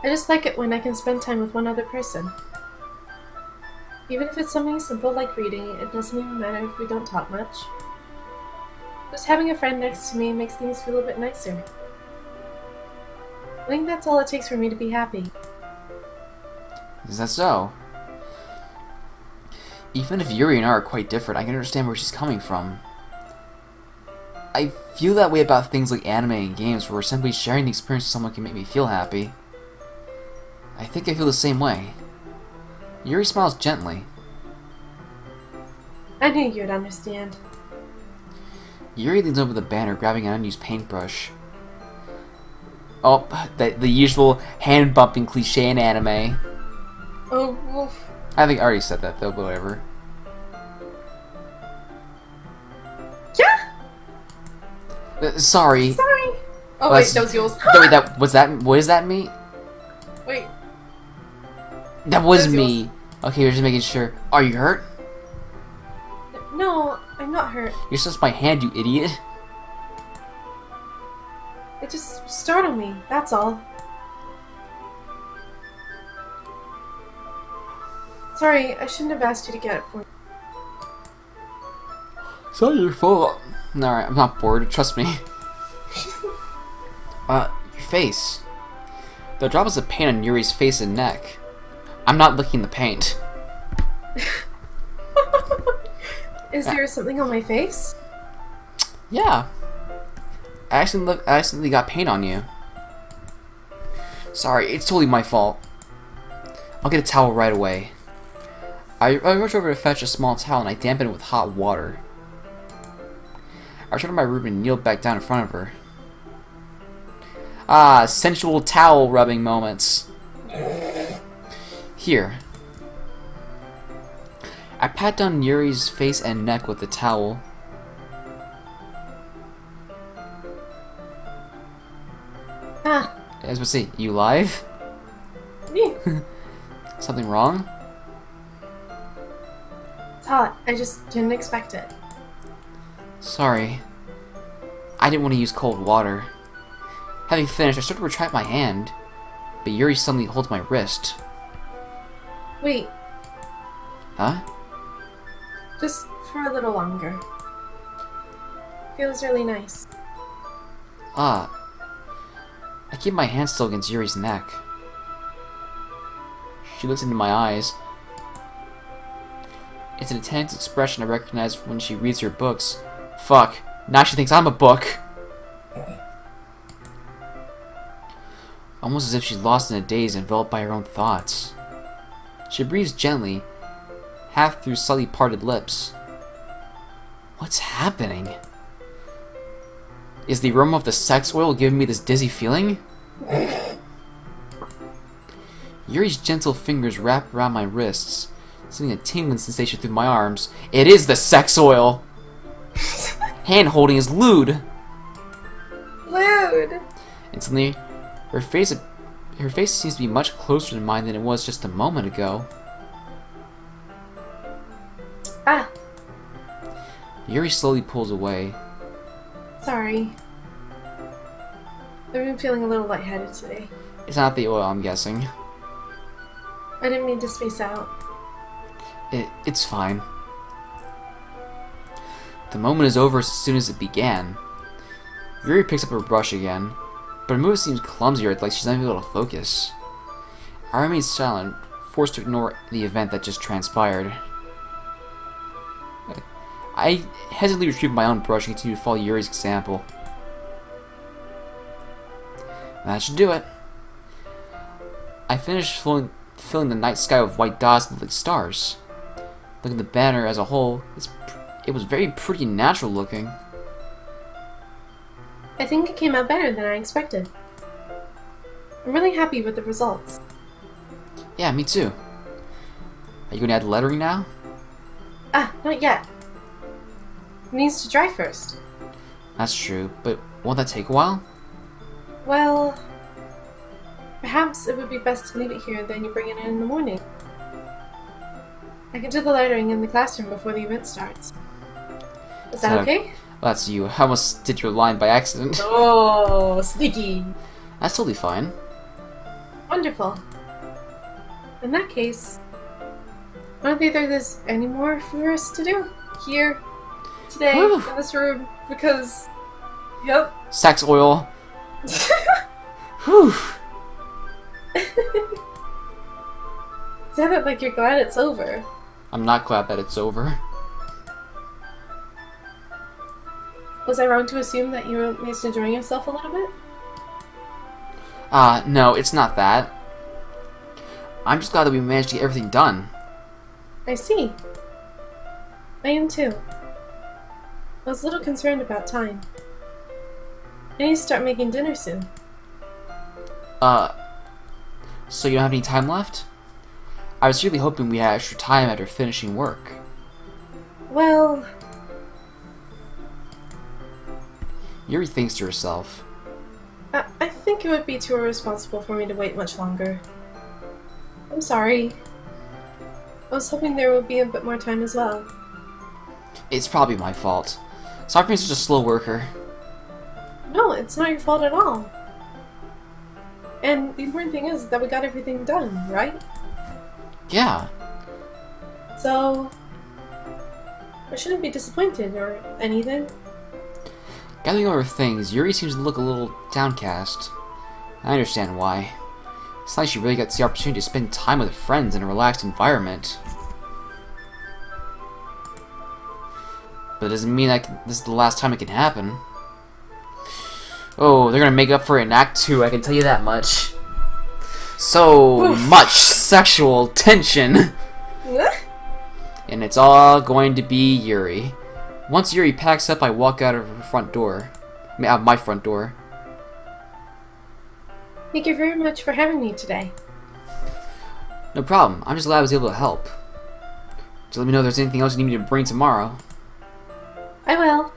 I just like it when I can spend time with one other person. Even if it's something simple like reading, it doesn't even matter if we don't talk much. Just having a friend next to me makes things feel a bit nicer. I think that's all it takes for me to be happy. Is that so? Even if Yuri and I are quite different, I can understand where she's coming from. I feel that way about things like anime and games, where simply sharing the experience with someone can make me feel happy. I think I feel the same way. Yuri smiles gently. I knew you'd understand. Yuri leans over the banner, grabbing an unused paintbrush. Oh, the usual hand-bumping cliche in anime. Oh, oof. I think I already said that, though, but whatever. Yeah! Sorry. Sorry! Oh, Well, wait, that was yours. No, wait, what is that me? Wait. That was That was me. yours. Okay, we're just making sure. Are you hurt? No, I'm not hurt. You're just my hand, you idiot. It just startled me, that's all. Sorry, I shouldn't have asked you to get it for me. It's not your fault. Alright, I'm not bored, trust me. Your face. The drops of paint on Yuri's face and neck. I'm not licking the paint. Is there something on my face? Yeah. I accidentally got paint on you. Sorry, it's totally my fault. I'll get a towel right away. I rushed over to fetch a small towel and I dampened it with hot water. I returned to my room and kneeled back down in front of her. Ah, sensual towel rubbing moments. Here. I pat down Yuri's face and neck with the towel. Ah. I was about to say, you live? Yeah. Something wrong? It's hot. I just didn't expect it. Sorry. I didn't want to use cold water. Having finished, I start to retract my hand, but Yuri suddenly holds my wrist. Wait, Huh? just for a little longer. Feels really nice. Ah. I keep my hand still against Yuri's neck. She looks into my eyes. It's an intense expression I recognize when she reads her books. Fuck. Now she thinks I'm a book. Almost as if she's lost in a daze, enveloped by her own thoughts. She breathes gently, half through slightly parted lips. What's happening? Is the aroma of the sex oil giving me this dizzy feeling? Yuri's gentle fingers wrap around my wrists, sending a tingling sensation through my arms. It is the sex oil! Hand holding is lewd! Lewd! And suddenly, her face seems to be much closer to mine than it was just a moment ago. Ah, Yuri slowly pulls away. sorry. I've been feeling a little lightheaded today. It's not the oil, I'm guessing. I didn't mean to space out. It's fine. The moment is over as soon as it began. Yuri picks up her brush again, but her move seems clumsier, like she's not even able to focus. I remain silent, forced to ignore the event that just transpired. I hesitantly retrieve my own brush and continue to follow Yuri's example. That should do it. I finished filling the night sky with white dots and like stars. Looking at the banner as a whole, it was very pretty and natural looking. I think it came out better than I expected. I'm really happy with the results. Yeah, me too. Are you going to add lettering now? Ah, not yet. It needs to dry first. That's true, but won't that take a while? Well, perhaps it would be best to leave it here, then you bring it in the morning. I can do the lettering in the classroom before the event starts. Is that okay? Well, that's you. I almost did your line by accident. Oh, sneaky. That's totally fine. Wonderful. In that case, I don't think there's any more for us to do here today Whew. in this room because, yep. Sex oil. Whew. Sound it like you're glad it's over. I'm not glad that it's over. Was I wrong to assume that you were at least enjoying yourself a little bit? No, it's not that. I'm just glad that we managed to get everything done. I see. I am too. I was a little concerned about time. I need to start making dinner soon. So you don't have any time left? I was really hoping we had extra time after finishing work. Well, Yuri thinks to herself. I think it would be too irresponsible for me to wait much longer. I'm sorry. I was hoping there would be a bit more time as well. It's probably my fault. Sorry for being such a slow worker. No, it's not your fault at all. And the important thing is that we got everything done, right? Yeah. So, I shouldn't be disappointed or anything. Gathering over things, Yuri seems to look a little downcast. I understand why. It's like she really gets the opportunity to spend time with friends in a relaxed environment. But it doesn't mean that this is the last time it can happen. Oh, they're gonna make up for it in Act 2, I can tell you that much. So much sexual tension! And it's all going to be Yuri. Once Yuri packs up, I walk out of her front door. I mean, out of my front door. Thank you very much for having me today. No problem. I'm just glad I was able to help. Just let me know if there's anything else you need me to bring tomorrow. I will.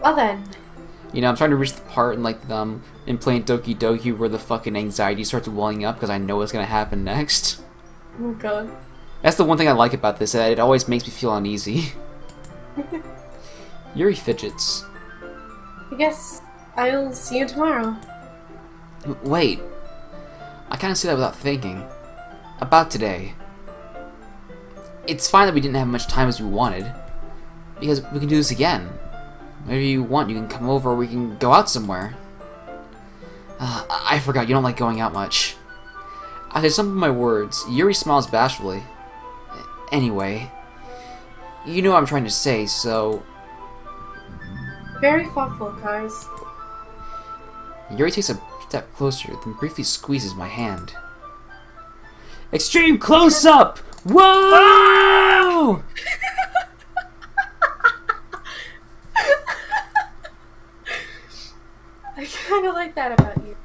Well then. You know, I'm trying to reach the part in, like, in playing Doki Doki where the fucking anxiety starts welling up because I know what's gonna happen next. Oh god. That's the one thing I like about this, that it always makes me feel uneasy. Yuri fidgets. I guess I'll see you tomorrow. Wait. I kinda say that without thinking. About today. It's fine that we didn't have much time as we wanted, because we can do this again. Whenever you want, you can come over or we can go out somewhere. I forgot, you don't like going out much. After some of my words, Yuri smiles bashfully. Anyway, you know what I'm trying to say, so... Very thoughtful, Cars. Yuri takes a step closer, then briefly squeezes my hand. Extreme close-up! Whoa! I kinda like that about you.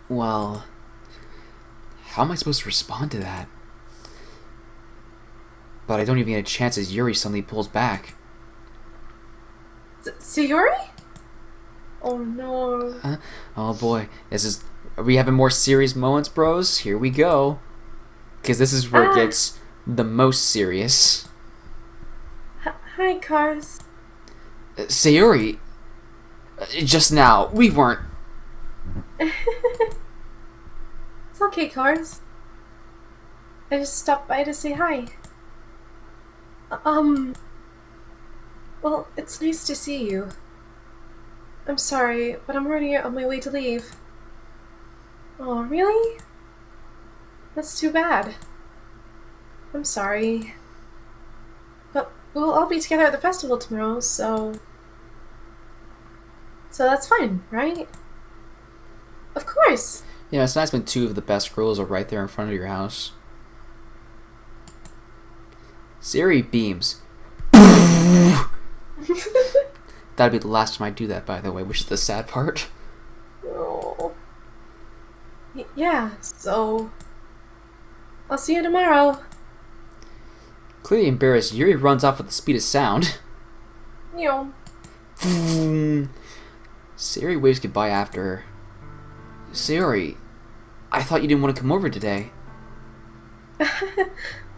Well, how am I supposed to respond to that? But I don't even get a chance as Yuri suddenly pulls back. Sayori? Oh no. Oh boy, are we having more serious moments, bros? Here we go. Because this is where it gets the most serious. Hi, Cars. Sayori, just now, we weren't... It's okay, Cars. I just stopped by to say hi. Well, it's nice to see you. I'm sorry, but I'm already on my way to leave. Oh, really? That's too bad. I'm sorry. But we'll all be together at the festival tomorrow, so that's fine, right? Of course! Yeah, it's nice when two of the best girls are right there in front of your house. Siri beams. That'd be the last time I do that, by the way, which is the sad part. Oh. Yeah, so... I'll see you tomorrow. Clearly embarrassed, Yuri runs off with the speed of sound. Yo. Sayori waves goodbye after her. Sayori, I thought you didn't want to come over today.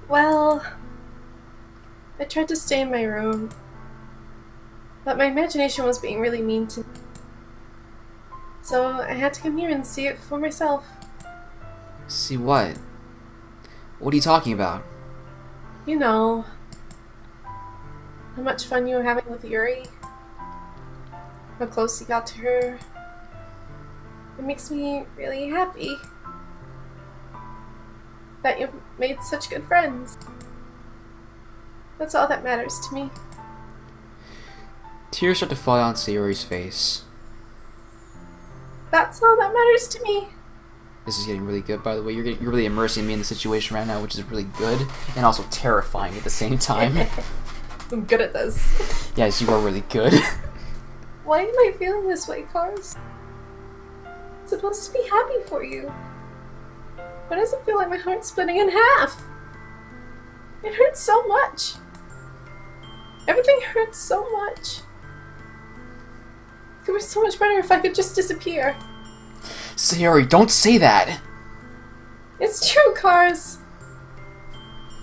Well... I tried to stay in my room. But my imagination was being really mean to me. So I had to come here and see it for myself. See what? What are you talking about? You know, how much fun you were having with Yuri. How close you got to her. It makes me really happy that you've made such good friends. That's all that matters to me. Tears start to fall on Sayori's face. That's all that matters to me. This is getting really good, by the way. You're really immersing me in the situation right now, which is really good and also terrifying at the same time. I'm good at this. Yes, you are really good. Why am I feeling this way, Cars? I'm supposed to be happy for you. Why does it feel like my heart's splitting in half? It hurts so much. Everything hurts so much. It was so much better if I could just disappear. Sayori, don't say that! It's true, Cars.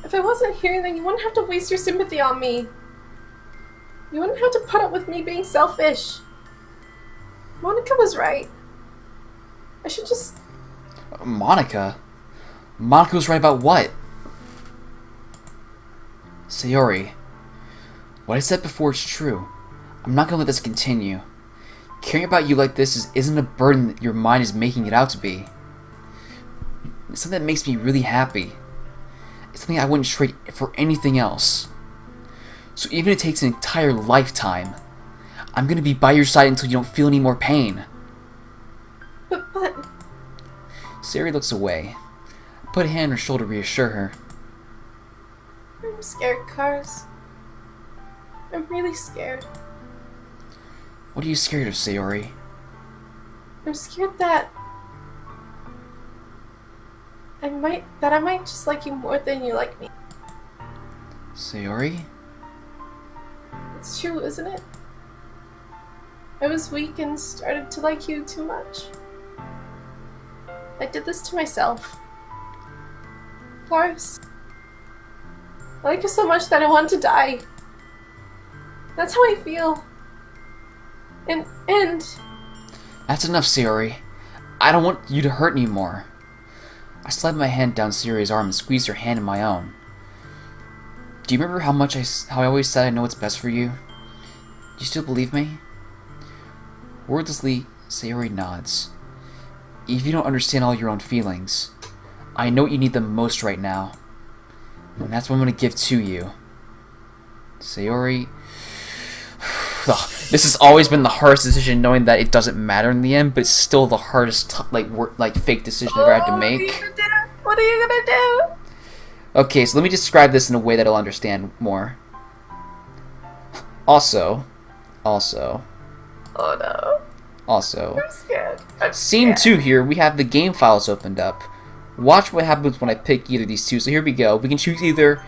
If I wasn't here, then you wouldn't have to waste your sympathy on me. You wouldn't have to put up with me being selfish. Monica was right. I should just... Monica? Monica was right about what? Sayori, what I said before is true. I'm not gonna let this continue. Caring about you like this isn't a burden that your mind is making it out to be. It's something that makes me really happy. It's something I wouldn't trade for anything else. So even if it takes an entire lifetime, I'm gonna be by your side until you don't feel any more pain. But... Sayori looks away. I put a hand on her shoulder to reassure her. I'm scared, Cars. I'm really scared. What are you scared of, Sayori? I'm scared that... I might just like you more than you like me. Sayori? It's true, isn't it? I was weak and started to like you too much. I did this to myself. Cars. I like you so much that I want to die. That's how I feel. And That's enough, Sayori. I don't want you to hurt anymore. I slid my hand down Sayori's arm and squeezed her hand in my own. Do you remember how I always said I know what's best for you? Do you still believe me? Wordlessly, Sayori nods. If you don't understand all your own feelings, I know what you need the most right now. And that's what I'm going to give to you. Sayori... This has always been the hardest decision, knowing that it doesn't matter in the end, but it's still the hardest, fake decision I've ever had to make. What are you gonna do? Okay, so let me describe this in a way that I'll understand more. Also... Oh no. Also... I'm scared. Scene 2 here, we have the game files opened up. Watch what happens when I pick either of these two. So here we go. We can choose either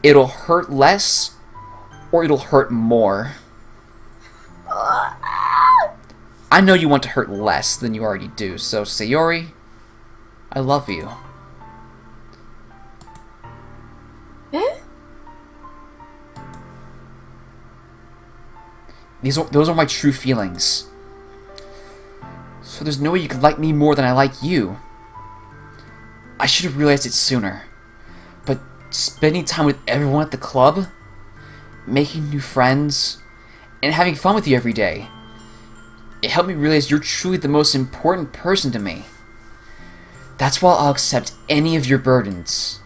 it'll hurt less or it'll hurt more. I know you want to hurt less than you already do, so Sayori, I love you. Eh? Those are my true feelings. So there's no way you could like me more than I like you. I should have realized it sooner. But spending time with everyone at the club, making new friends, and having fun with you every day, it helped me realize you're truly the most important person to me. That's why I'll accept any of your burdens.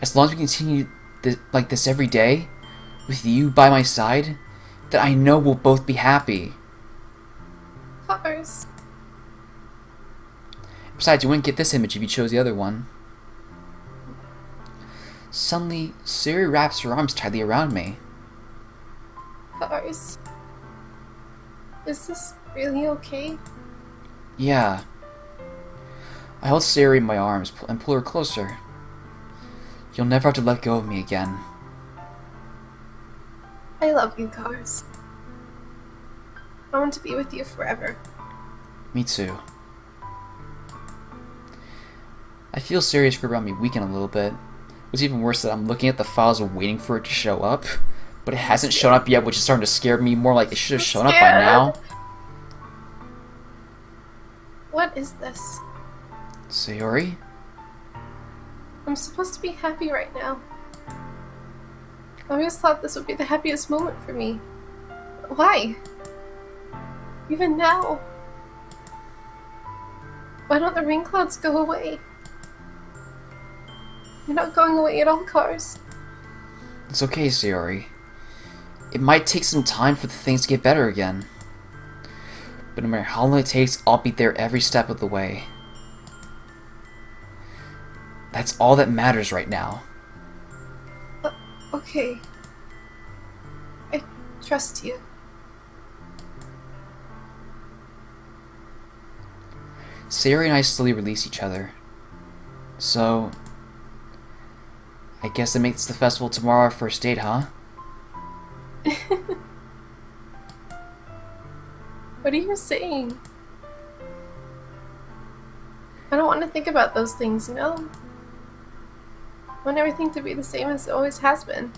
As long as we continue like this every day, with you by my side, then I know we'll both be happy. Cars. Besides, you wouldn't get this image if you chose the other one. Suddenly, Sayori wraps her arms tightly around me. Cars. Is this really okay? Yeah. I hold Sayori in my arms and pull her closer. You'll never have to let go of me again. I love you, Cars. I want to be with you forever. Me too. I feel Sayori's grip around me weaken a little bit. What's even worse is that I'm looking at the files and waiting for it to show up, but it hasn't shown up yet, which is starting to scare me more. Like it should have shown up by now. What is this? Sayori? I'm supposed to be happy right now. I always thought this would be the happiest moment for me. Why? Even now? Why don't the rain clouds go away? You're not going away at all, Cars. It's okay, Sayori. It might take some time for the things to get better again. But no matter how long it takes, I'll be there every step of the way. That's all that matters right now. Okay. I trust you. Sayori and I slowly release each other. So, I guess that makes the festival tomorrow our first date, huh? What are you saying? I don't want to think about those things, you know? I want everything to be the same as it always has been.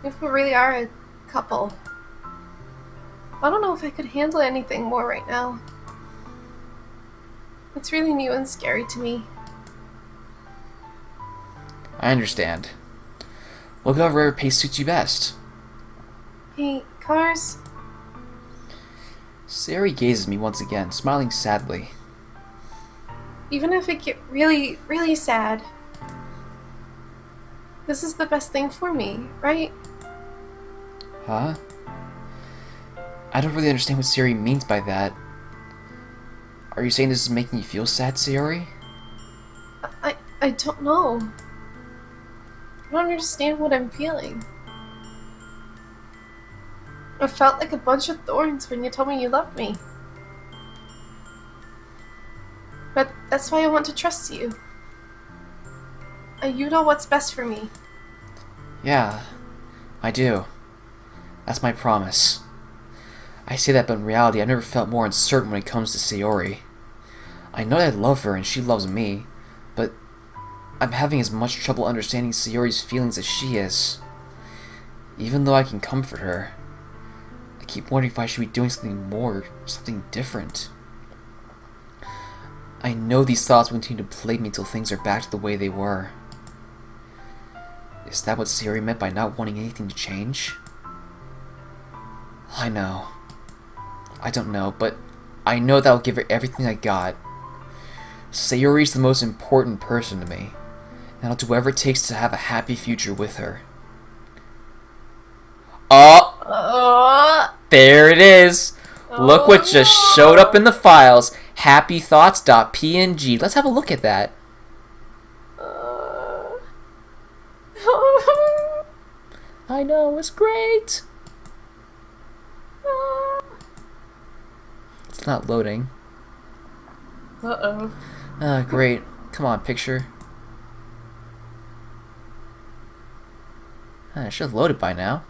If we really are a couple. I don't know if I could handle anything more right now. It's really new and scary to me. I understand. We'll go wherever pace suits you best. Hey, Cars? Sayori gazes at me once again, smiling sadly. Even if it get really, really sad, this is the best thing for me, right? Huh? I don't really understand what Sayori means by that. Are you saying this is making you feel sad, Sayori? I don't know. I don't understand what I'm feeling. I felt like a bunch of thorns when you told me you loved me. But that's why I want to trust you. You know what's best for me. Yeah, I do. That's my promise. I say that, but in reality, I've never felt more uncertain when it comes to Sayori. I know that I love her and she loves me, but I'm having as much trouble understanding Sayori's feelings as she is. Even though I can comfort her, I keep wondering if I should be doing something more, something different. I know these thoughts will continue to plague me until things are back to the way they were. Is that what Sayori meant by not wanting anything to change? I know. I don't know, but I know that I'll give her everything I got. Sayori's the most important person to me, and I'll do whatever it takes to have a happy future with her. Oh! There it is! Look what just showed up in the files. happythoughts.png. Let's have a look at that. I know, it's great! It's not loading. Uh-oh. Great. Come on, picture. It should have loaded by now.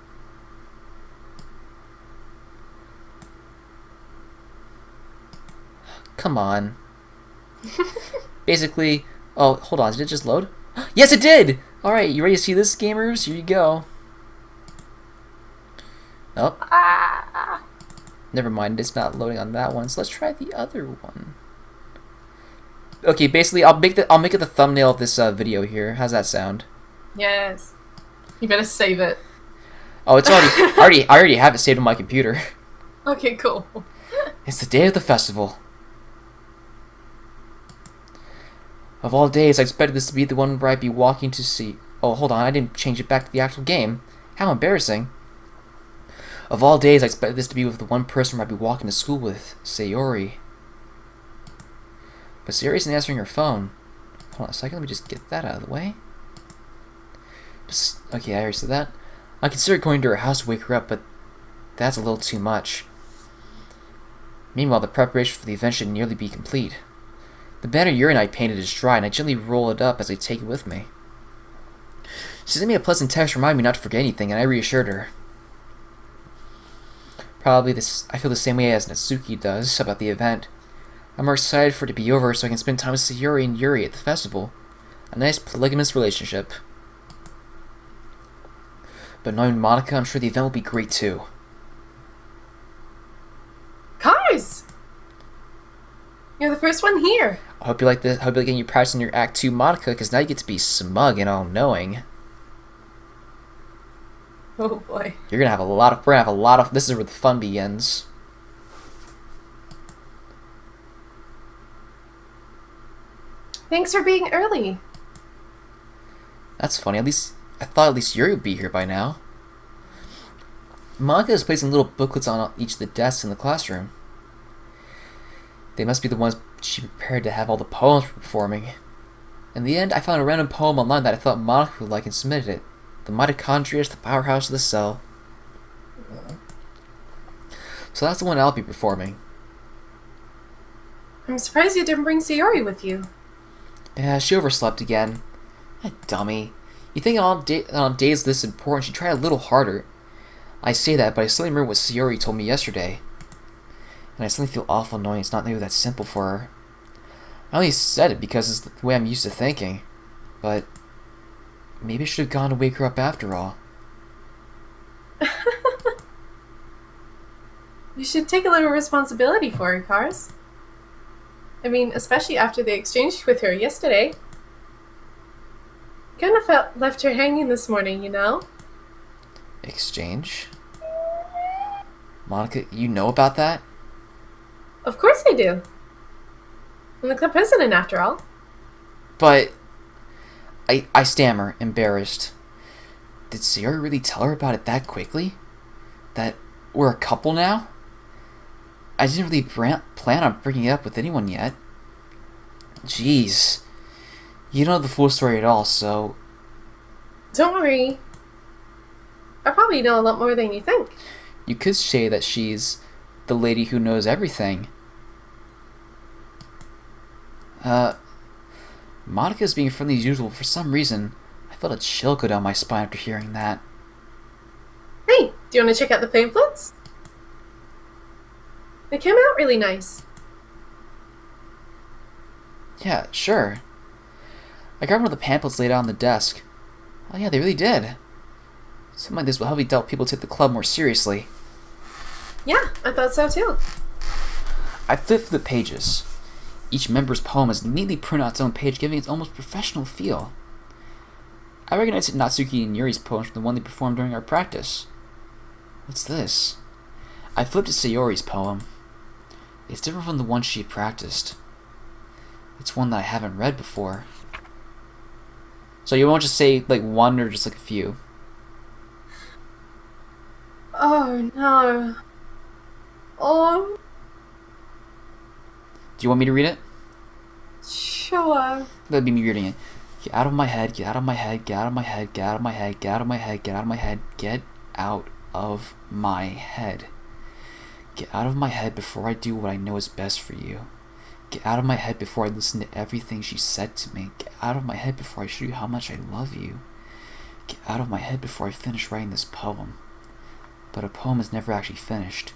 Come on. Basically... Oh, hold on. Did it just load? Yes, it did! Alright, you ready to see this, gamers? Here you go. Oh. Never mind, it's not loading on that one, so let's try the other one. Okay, basically, I'll make it the thumbnail of this video here. How's that sound? Yes. You better save it. Oh, it's already... I already have it saved on my computer. Okay, cool. It's the day of the festival. Of all days, I expected this to be the one where I'd be walking to see... Oh, hold on, I didn't change it back to the actual game. How embarrassing. Of all days, I expected this to be with the one person where I'd be walking to school with, Sayori. But Sayori isn't answering her phone. Hold on a second, let me just get that out of the way. Okay, I already said that. I considered going to her house to wake her up, but that's a little too much. Meanwhile, the preparation for the event should nearly be complete. The banner Yuri and I painted is dry, and I gently roll it up as I take it with me. She sent me a pleasant text reminding me not to forget anything, and I reassured her. I feel the same way as Natsuki does about the event. I'm more excited for it to be over so I can spend time with Sayori and Yuri at the festival. A nice polygamous relationship. But knowing Monica, I'm sure the event will be great too. Cars! You're the first one here. I hope you like this. I hope you're getting you practicing your Act 2 Monica, because now you get to be smug and all-knowing. Oh boy. We're gonna have a lot of. This is where the fun begins. Thanks for being early. That's funny. I thought at least Yuri would be here by now. Monica is placing little booklets on each of the desks in the classroom. They must be the ones she prepared to have all the poems for performing. In the end, I found a random poem online that I thought Monica would like and submitted it. The mitochondria is the powerhouse of the cell. So that's the one I'll be performing. I'm surprised you didn't bring Sayori with you. Yeah, she overslept again. That dummy. You think on days this important she'd try a little harder. I say that, but I suddenly remember what Sayori told me yesterday. And I suddenly feel awful knowing it's not maybe that simple for her. I only said it because it's the way I'm used to thinking. But maybe I should have gone to wake her up after all. You should take a little responsibility for her, Cars. I mean, especially after the exchange with her yesterday. Kind of left her hanging this morning, you know? Exchange? Monica, you know about that? Of course I do. I'm the club president, after all. But... I stammer, embarrassed. Did Sayori really tell her about it that quickly? That we're a couple now? I didn't really plan on bringing it up with anyone yet. Jeez. You don't know the full story at all, so... Don't worry. I probably know a lot more than you think. You could say that she's the lady who knows everything. Monica's being friendly as usual. For some reason, I felt a chill go down my spine after hearing that. Hey, do you want to check out the pamphlets? They came out really nice. Yeah, sure. I grabbed one of the pamphlets laid out on the desk. Oh yeah, they really did. Something like this will help me help people take the club more seriously. Yeah, I thought so too. I flipped through the pages. Each member's poem is neatly printed on its own page, giving it its almost professional feel. I recognized Natsuki and Yuri's poems from the one they performed during our practice. What's this? I flipped to Sayori's poem. It's different from the one she had practiced. It's one that I haven't read before. So you won't just say like one or just like a few? Oh no. Oh. Do you want me to read it? Sure. That'd be me reading it. Get out of my head, get out of my head, get out of my head, get out of my head, get out of my head, get out of my head, get out of my head. Get out of my head before I do what I know is best for you. Get out of my head before I listen to everything she said to me. Get out of my head before I show you how much I love you. Get out of my head before I finish writing this poem. But a poem is never actually finished.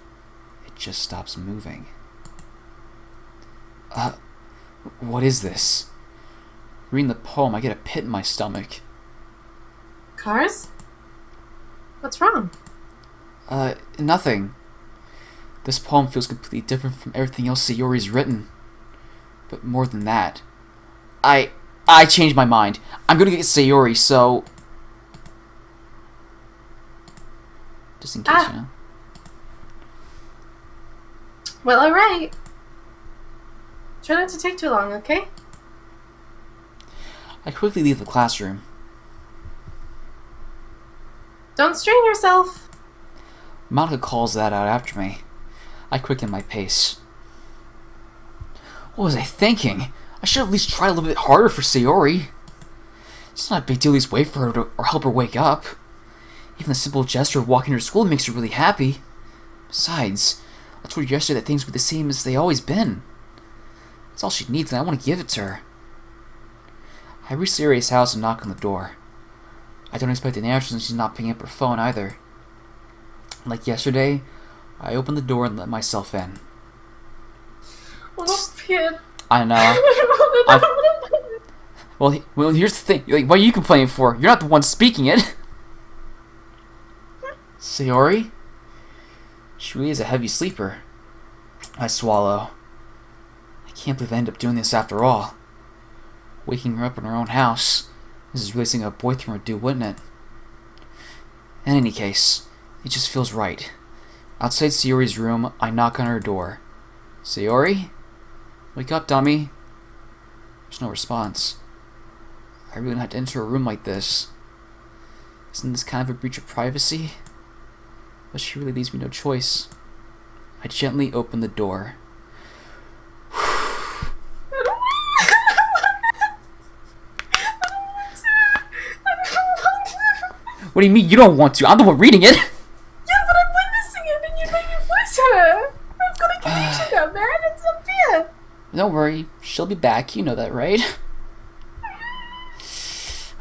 It just stops moving. What is this? Reading the poem, I get a pit in my stomach. Cars? What's wrong? Nothing. This poem feels completely different from everything else Sayori's written. But more than that, I changed my mind. I'm gonna get Sayori, so... Just in case, you know. Well, alright. Try not to take too long, okay? I quickly leave the classroom. Don't strain yourself. Monica calls that out after me. I quicken my pace. What was I thinking? I should at least try a little bit harder for Sayori. It's not a big deal to at least wait for her to, or help her wake up. Even the simple gesture of walking her to school makes her really happy. Besides, I told her yesterday that things were the same as they always been. It's all she needs and I want to give it to her. I reach Sayori's house and knock on the door. I don't expect an answer since she's not picking up her phone either. Like yesterday, I open the door and let myself in. Oh, kid. I know. Well, here's the thing. Like, what are you complaining for? You're not the one speaking it. Sayori? She really is a heavy sleeper. I swallow. I can't believe I ended up doing this after all. Waking her up in her own house. This is releasing a boyfriend would do, wouldn't it? In any case, it just feels right. Outside Sayori's room, I knock on her door. Sayori? Wake up, dummy. There's no response. I really don't have to enter a room like this. Isn't this kind of a breach of privacy? But she really leaves me no choice. I gently open the door. What do you mean you don't want to? I'm the one reading it! Yeah, but I'm witnessing it and you made me voice her! I've got a connection now, man. It's up here. Don't worry. She'll be back. You know that, right?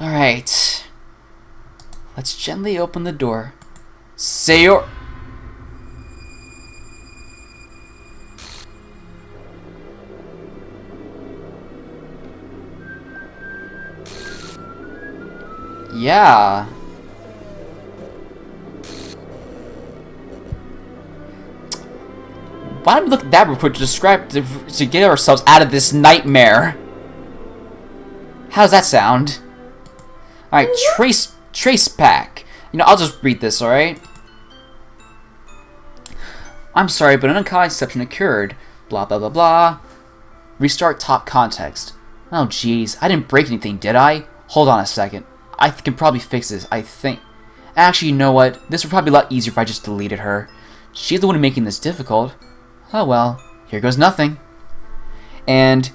Alright. Let's gently open the door. Sayor... Yeah. Why don't we look at that real quick to get ourselves out of this nightmare? How does that sound? Alright, trace pack. You know, I'll just read this, alright? I'm sorry, but an uncommon exception occurred. Blah, blah, blah, blah. Restart top context. Oh, jeez. I didn't break anything, did I? Hold on a second. I can probably fix this, I think. Actually, you know what? This would probably be a lot easier if I just deleted her. She's the one making this difficult. Oh well, here goes nothing. And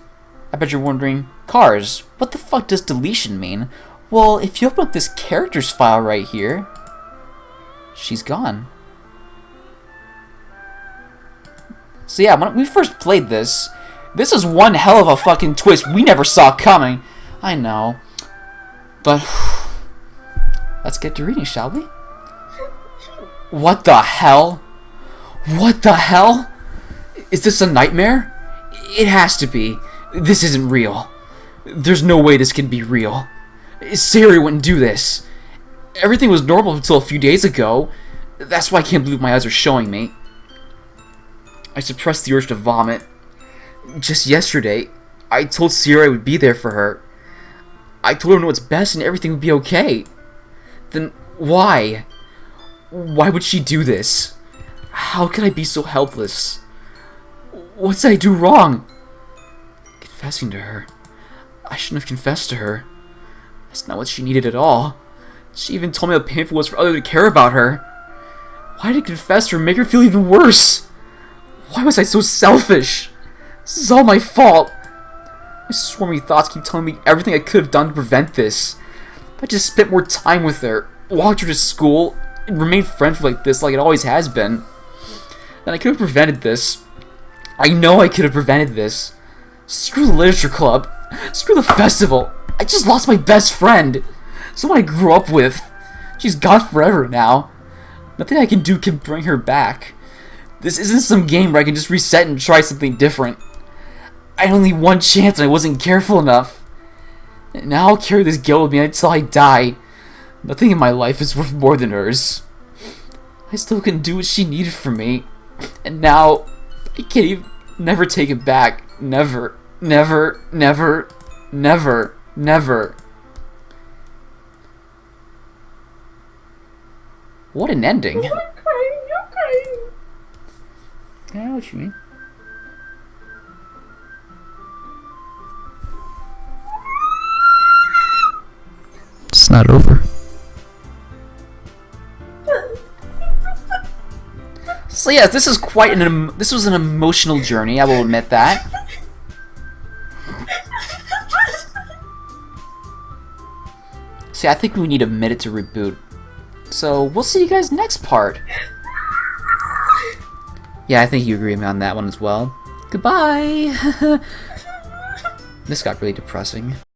I bet you're wondering, Cars, what the fuck does deletion mean? Well, if you open up this characters file right here, she's gone. So yeah, when we first played this, This is one hell of a fucking twist we never saw coming. I know. But let's get to reading, shall we? What the hell? What the hell? Is this a nightmare? It has to be. This isn't real. There's no way this can be real. Siri wouldn't do this. Everything was normal until a few days ago. That's why I can't believe my eyes are showing me. I suppressed the urge to vomit. Just yesterday, I told Siri I would be there for her. I told her to know what's best and everything would be okay. Then why? Why would she do this? How could I be so helpless? What did I do wrong? Confessing to her. I shouldn't have confessed to her. That's not what she needed at all. She even told me how painful it was for others to care about her. Why did I confess to her and make her feel even worse? Why was I so selfish? This is all my fault. My swarmy thoughts keep telling me everything I could have done to prevent this. If I just spent more time with her, walked her to school, and remained friends like this like it always has been, then I could have prevented this. I know I could have prevented this. Screw the literature club. Screw the festival. I just lost my best friend. Someone I grew up with. She's gone forever now. Nothing I can do can bring her back. This isn't some game where I can just reset and try something different. I had only one chance and I wasn't careful enough. And now I'll carry this guilt with me until I die. Nothing in my life is worth more than hers. I still couldn't do what she needed from me. And now, I can't even, never take it back. Never, never, never, never, never. What an ending. You're crying, you're crying. I know what you mean. It's not over. So yes, this is quite this was an emotional journey, I will admit that. See, I think we need a minute to reboot. So, we'll see you guys next part. Yeah, I think you agree with me on that one as well. Goodbye! This got really depressing.